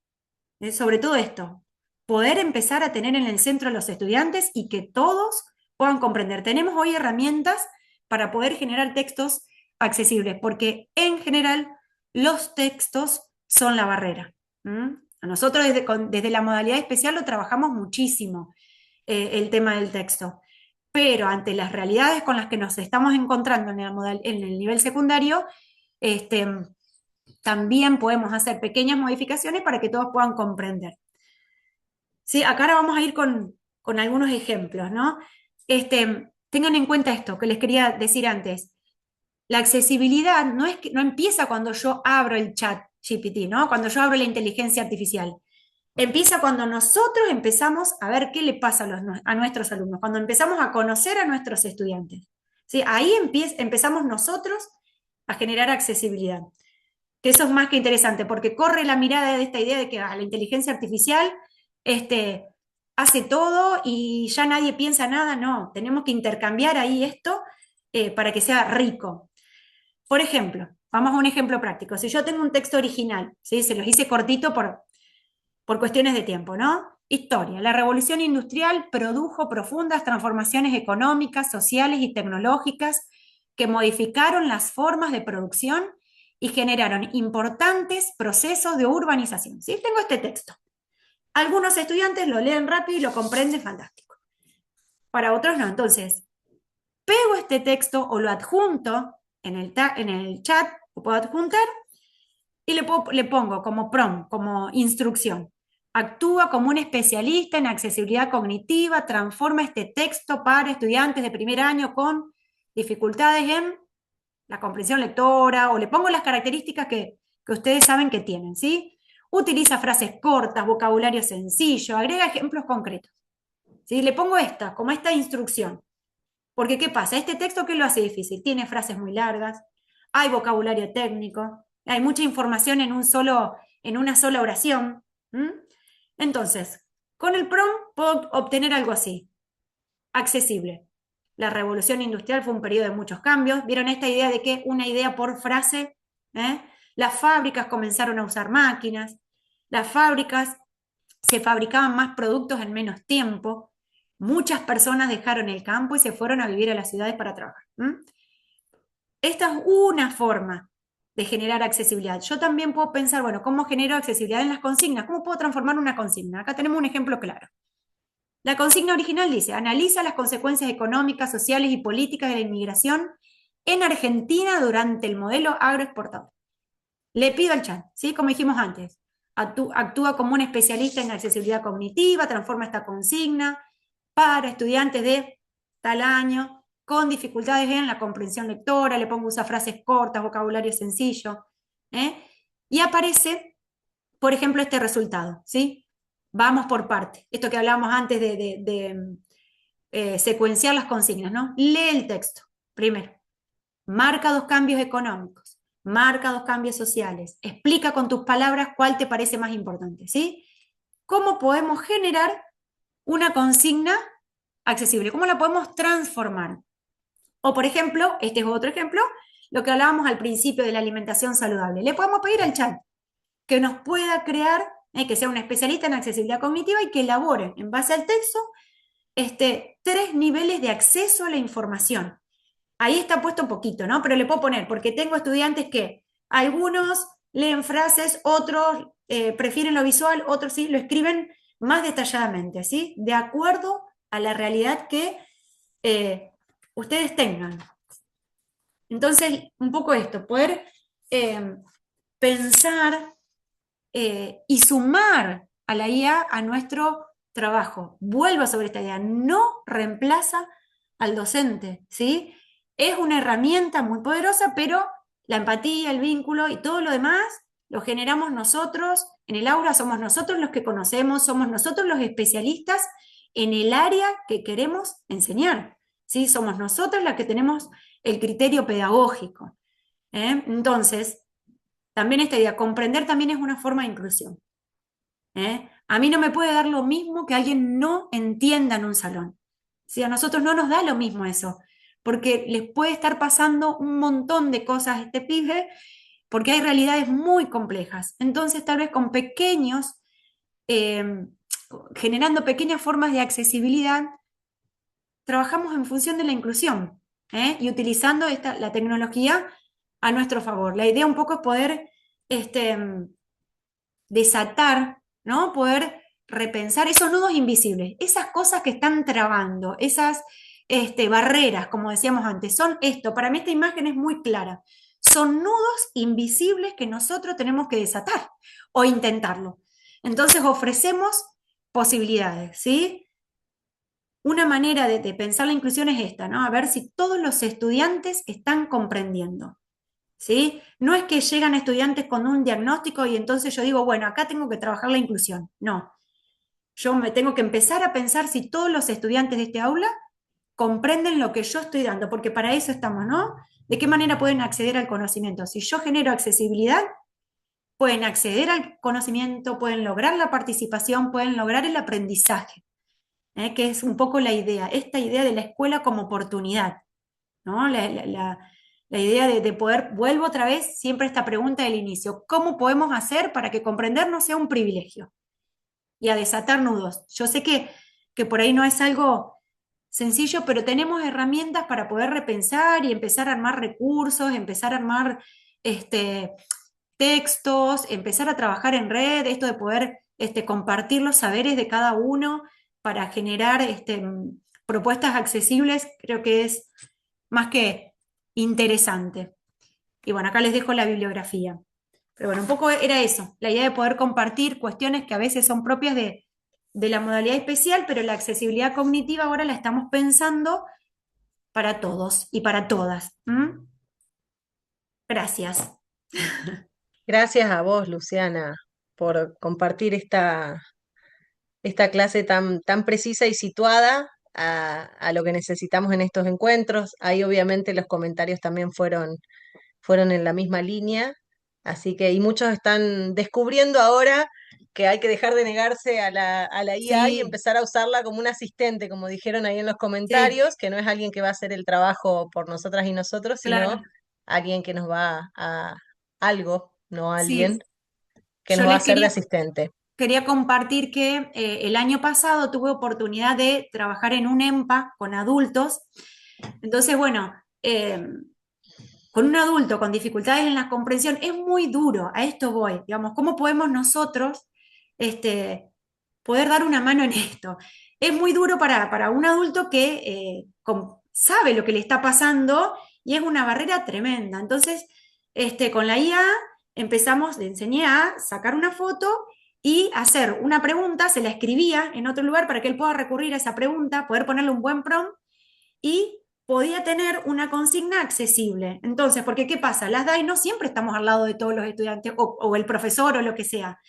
Sobre todo esto, poder empezar a tener en el centro a los estudiantes y que todos puedan comprender. Tenemos hoy herramientas para poder generar textos accesibles, porque en general los textos son la barrera. A nosotros desde la modalidad especial lo trabajamos muchísimo, el tema del texto, pero ante las realidades con las que nos estamos encontrando en el nivel secundario, también podemos hacer pequeñas modificaciones para que todos puedan comprender. ¿Sí? Acá ahora vamos a ir con algunos ejemplos, ¿no? Tengan en cuenta esto que les quería decir antes. La accesibilidad no empieza cuando yo abro el chat GPT, ¿no? Cuando yo abro la inteligencia artificial. Empieza cuando nosotros empezamos a ver qué le pasa a nuestros alumnos, cuando empezamos a conocer a nuestros estudiantes. ¿Sí? Ahí empezamos nosotros a generar accesibilidad. Que eso es más que interesante, porque corre la mirada de esta idea de que la inteligencia artificial hace todo y ya nadie piensa nada. No, tenemos que intercambiar ahí esto para que sea rico. Por ejemplo, vamos a un ejemplo práctico. Si yo tengo un texto original, ¿sí? Se los hice cortito por cuestiones de tiempo, ¿no? Historia. La revolución industrial produjo profundas transformaciones económicas, sociales y tecnológicas que modificaron las formas de producción y generaron importantes procesos de urbanización. ¿Sí? Tengo este texto. Algunos estudiantes lo leen rápido y lo comprenden fantástico. Para otros no. Entonces, pego este texto o lo adjunto en el chat, lo puedo adjuntar y le pongo como prompt, como instrucción. Actúa como un especialista en accesibilidad cognitiva, transforma este texto para estudiantes de primer año con dificultades en la comprensión lectora, o le pongo las características que ustedes saben que tienen, ¿sí? Utiliza frases cortas, vocabulario sencillo, agrega ejemplos concretos. ¿Sí? Le pongo como esta instrucción. Porque, ¿qué pasa? Este texto, ¿qué lo hace difícil? Tiene frases muy largas, hay vocabulario técnico, hay mucha información en una sola oración. Entonces, con el prompt puedo obtener algo así. Accesible. La revolución industrial fue un periodo de muchos cambios. ¿Vieron esta idea de que una idea por frase? Las fábricas comenzaron a usar máquinas. Las fábricas se fabricaban más productos en menos tiempo. Muchas personas dejaron el campo y se fueron a vivir a las ciudades para trabajar. Esta es una forma de generar accesibilidad. Yo también puedo pensar, bueno, ¿cómo genero accesibilidad en las consignas? ¿Cómo puedo transformar una consigna? Acá tenemos un ejemplo claro. La consigna original dice, analiza las consecuencias económicas, sociales y políticas de la inmigración en Argentina durante el modelo agroexportador. Le pido al chat, ¿sí? Como dijimos antes, actúa como un especialista en accesibilidad cognitiva, transforma esta consigna para estudiantes de tal año con dificultades en la comprensión lectora, le pongo usa frases cortas, vocabulario sencillo, y aparece, por ejemplo, este resultado, ¿sí? Vamos por parte, esto que hablábamos antes de secuenciar las consignas, ¿no? Lee el texto, primero, marca 2 cambios económicos, marca 2 cambios sociales, explica con tus palabras cuál te parece más importante, ¿sí? ¿Cómo podemos generar una consigna accesible? ¿Cómo la podemos transformar? O, por ejemplo, este es otro ejemplo, lo que hablábamos al principio de la alimentación saludable. Le podemos pedir al chat que nos pueda crear, que sea un especialista en accesibilidad cognitiva y que elabore, en base al texto, 3 niveles de acceso a la información. Ahí está puesto poquito, ¿no? Pero le puedo poner, porque tengo estudiantes que algunos leen frases, otros prefieren lo visual, otros sí lo escriben más detalladamente, ¿sí? De acuerdo a la realidad que ustedes tengan. Entonces, un poco esto, poder pensar y sumar a la IA a nuestro trabajo. Vuelvo sobre esta idea, no reemplaza al docente, ¿sí? Es una herramienta muy poderosa, pero la empatía, el vínculo y todo lo demás lo generamos nosotros. En el aula somos nosotros los que conocemos, somos nosotros los especialistas en el área que queremos enseñar, ¿sí? Somos nosotros las que tenemos el criterio pedagógico. Entonces, también esta idea, comprender también es una forma de inclusión. A mí no me puede dar lo mismo que alguien no entienda en un salón. ¿Sí? A nosotros no nos da lo mismo eso, porque les puede estar pasando un montón de cosas a este pibe porque hay realidades muy complejas. Entonces, tal vez con pequeños, eh, generando pequeñas formas de accesibilidad, trabajamos en función de la inclusión, y utilizando la tecnología a nuestro favor. La idea un poco es poder desatar, ¿no? Poder repensar esos nudos invisibles, esas cosas que están trabando, esas barreras, como decíamos antes, son esto. Para mí esta imagen es muy clara. Son nudos invisibles que nosotros tenemos que desatar o intentarlo. Entonces ofrecemos posibilidades, ¿sí? Una manera de pensar la inclusión es esta, ¿no? A ver si todos los estudiantes están comprendiendo, ¿sí? No es que llegan estudiantes con un diagnóstico y entonces yo digo, bueno, acá tengo que trabajar la inclusión. No, yo me tengo que empezar a pensar si todos los estudiantes de este aula comprenden lo que yo estoy dando, porque para eso estamos, ¿no? ¿De qué manera pueden acceder al conocimiento? Si yo genero accesibilidad, pueden acceder al conocimiento, pueden lograr la participación, pueden lograr el aprendizaje, que es un poco la idea, esta idea de la escuela como oportunidad, ¿no? La idea de poder, vuelvo otra vez, siempre esta pregunta del inicio, ¿cómo podemos hacer para que comprender no sea un privilegio? Y a desatar nudos. Yo sé que por ahí no es algo sencillo, pero tenemos herramientas para poder repensar y empezar a armar recursos, empezar a armar textos, empezar a trabajar en red, esto de poder compartir los saberes de cada uno para generar propuestas accesibles, creo que es más que interesante. Y bueno, acá les dejo la bibliografía. Pero bueno, un poco era eso, la idea de poder compartir cuestiones que a veces son propias de la modalidad especial, pero la accesibilidad cognitiva ahora la estamos pensando para todos y para todas. ¿Mm? Gracias. Gracias a vos, Luciana, por compartir esta clase tan precisa y situada a lo que necesitamos en estos encuentros. Ahí obviamente los comentarios también fueron en la misma línea, así que, y muchos están descubriendo ahora que hay que dejar de negarse a la IA y Sí, empezar a usarla como un asistente, como dijeron ahí en los sí, comentarios, que no es alguien que va a hacer el trabajo por nosotras y nosotros, sino claro. alguien que nos va a algo, no alguien Sí, que nos yo va a les hacer de asistente. quería compartir que el año pasado tuve oportunidad de trabajar en un EMPA con adultos. Entonces, bueno, con un adulto con dificultades en la comprensión es muy duro, a esto voy, digamos, ¿cómo podemos nosotros poder dar una mano en esto? Es muy duro para un adulto que sabe lo que le está pasando y es una barrera tremenda. Entonces, con la IA empezamos, le enseñé a sacar una foto y hacer una pregunta, se la escribía en otro lugar para que él pueda recurrir a esa pregunta, poder ponerle un buen prompt y podía tener una consigna accesible. Entonces, porque ¿qué pasa? Las DAI no siempre estamos al lado de todos los estudiantes o el profesor o lo que sea.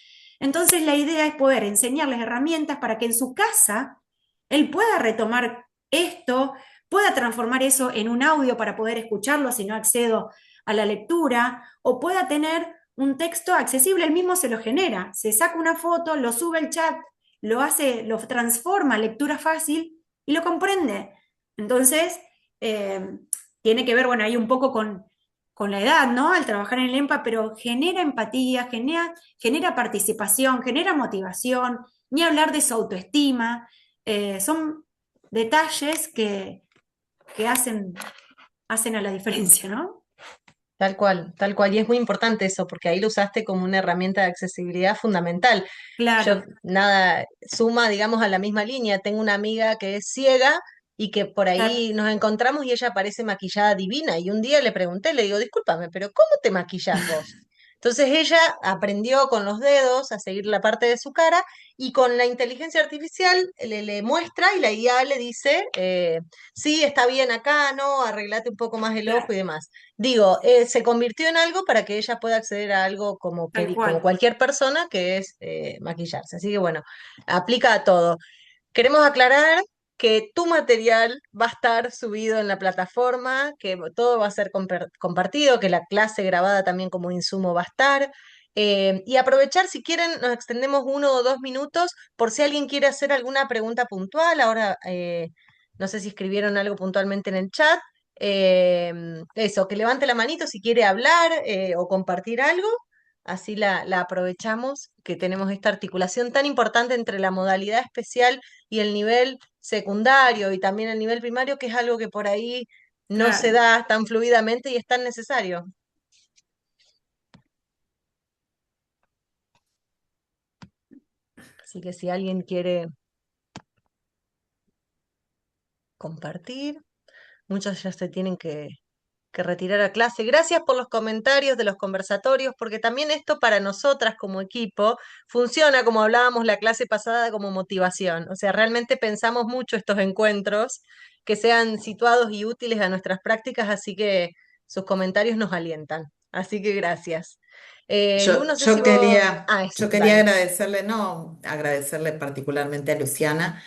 Entonces, la idea es poder enseñarles herramientas para que en su casa él pueda retomar esto, pueda transformar eso en un audio para poder escucharlo si no accedo a la lectura, o pueda tener un texto accesible, él mismo se lo genera, se saca una foto, lo sube al chat, lo hace, lo transforma a lectura fácil y lo comprende. Entonces, eh, tiene que ver, bueno, ahí un poco con la edad, ¿no? Al trabajar en el EMPA, pero genera empatía, genera participación, genera motivación, ni hablar de su autoestima. Son detalles que hacen a la diferencia, ¿no? Tal cual, tal cual. Y es muy importante eso, porque ahí lo usaste como una herramienta de accesibilidad fundamental. Yo, Claro, nada, suma, digamos, a la misma línea. Tengo una amiga que es ciega y que por claro, ahí nos encontramos y ella parece maquillada divina. Y un día le pregunté, le digo, discúlpame, pero ¿cómo te maquillás vos? Entonces ella aprendió con los dedos a seguir la parte de su cara y con la inteligencia artificial le muestra y la IA le dice, sí, está bien acá, no, arreglate un poco más el ojo y claro, demás. Digo, se convirtió en algo para que ella pueda acceder a algo tal como cual. cualquier persona, que es maquillarse. Así que bueno, aplica a todo. Queremos aclarar que tu material va a estar subido en la plataforma, que todo va a ser compartido, que la clase grabada también como insumo va a estar. Y aprovechar, si quieren, nos extendemos 1 o 2 minutos por si alguien quiere hacer alguna pregunta puntual. Ahora, no sé si escribieron algo puntualmente en el chat. Eso, que levante la manito si quiere hablar o compartir algo, así la aprovechamos, que tenemos esta articulación tan importante entre la modalidad especial y el nivel secundario y también el nivel primario, que es algo que por ahí no se Claro. da tan fluidamente y es tan necesario. Así que si alguien quiere compartir, muchos ya se tienen que retirar a clase. Gracias por los comentarios de los conversatorios, porque también esto para nosotras como equipo funciona, como hablábamos la clase pasada, como motivación. O sea, realmente pensamos mucho estos encuentros, que sean situados y útiles a nuestras prácticas, así que sus comentarios nos alientan. Así que gracias. Lu, no sé si Yo vos... quería, Ah, eso, yo quería dale. agradecerle, no, agradecerle particularmente a Luciana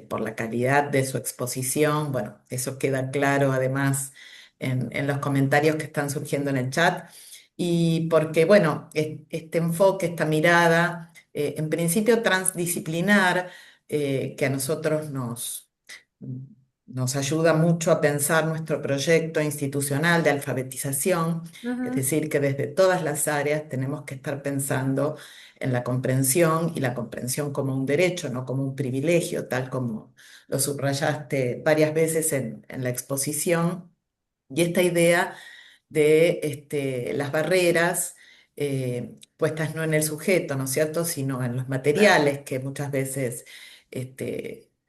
por la calidad de su exposición. Bueno, eso queda claro además en los comentarios que están surgiendo en el chat. Y porque, bueno, este enfoque, esta mirada, en principio transdisciplinar, que a nosotros nos ayuda mucho a pensar nuestro proyecto institucional de alfabetización, es Ujú. decir, que desde todas las áreas tenemos que estar pensando en la comprensión y la comprensión como un derecho, no como un privilegio, tal como lo subrayaste varias veces en la exposición. Y esta idea de las barreras puestas no en el sujeto, ¿no es cierto?, sino en los materiales que muchas veces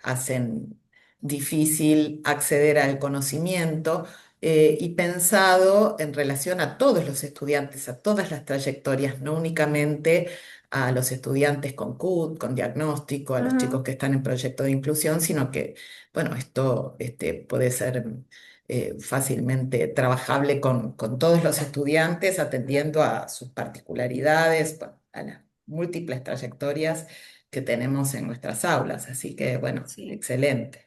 hacen difícil acceder al conocimiento y pensado en relación a todos los estudiantes, a todas las trayectorias, no únicamente a los estudiantes con CUT, con diagnóstico, a los Ujú. chicos que están en proyecto de inclusión, sino que, bueno, esto puede ser fácilmente trabajable con todos los estudiantes, atendiendo a sus particularidades, bueno, a las múltiples trayectorias que tenemos en nuestras aulas. Así que, bueno, Sí. excelente.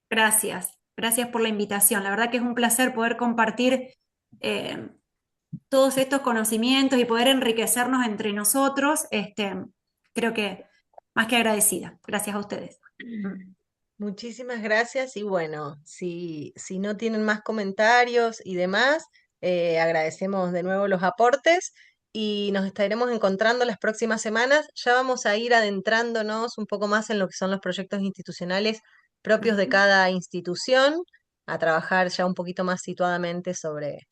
Gracias. Gracias por la invitación. La verdad que es un placer poder compartir eh, todos estos conocimientos y poder enriquecernos entre nosotros. Creo que más que agradecida. Gracias a ustedes. Muchísimas gracias y bueno, si no tienen más comentarios y demás, agradecemos de nuevo los aportes y nos estaremos encontrando las próximas semanas. Ya vamos a ir adentrándonos un poco más en lo que son los proyectos institucionales propios de cada institución, a trabajar ya un poquito más situadamente Y a sobre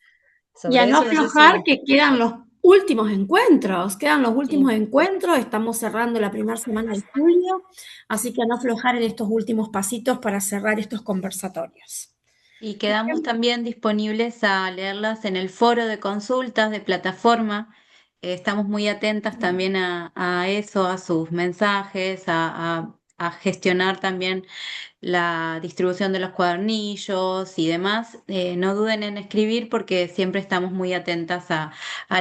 no eso. No sé aflojar si... que quedan los últimos Sí. encuentros, estamos cerrando la primera semana de julio, así que a no aflojar en estos últimos pasitos para cerrar estos conversatorios. Y quedamos también disponibles a leerlas en el foro de consultas de plataforma. Estamos muy atentas también a eso, a sus mensajes, a gestionar también la distribución de los cuadernillos y demás. No duden en escribir porque siempre estamos muy atentas a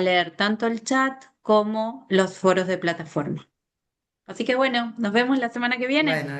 leer tanto el chat como los foros de plataforma. Así que bueno, nos vemos la semana que viene. Bueno,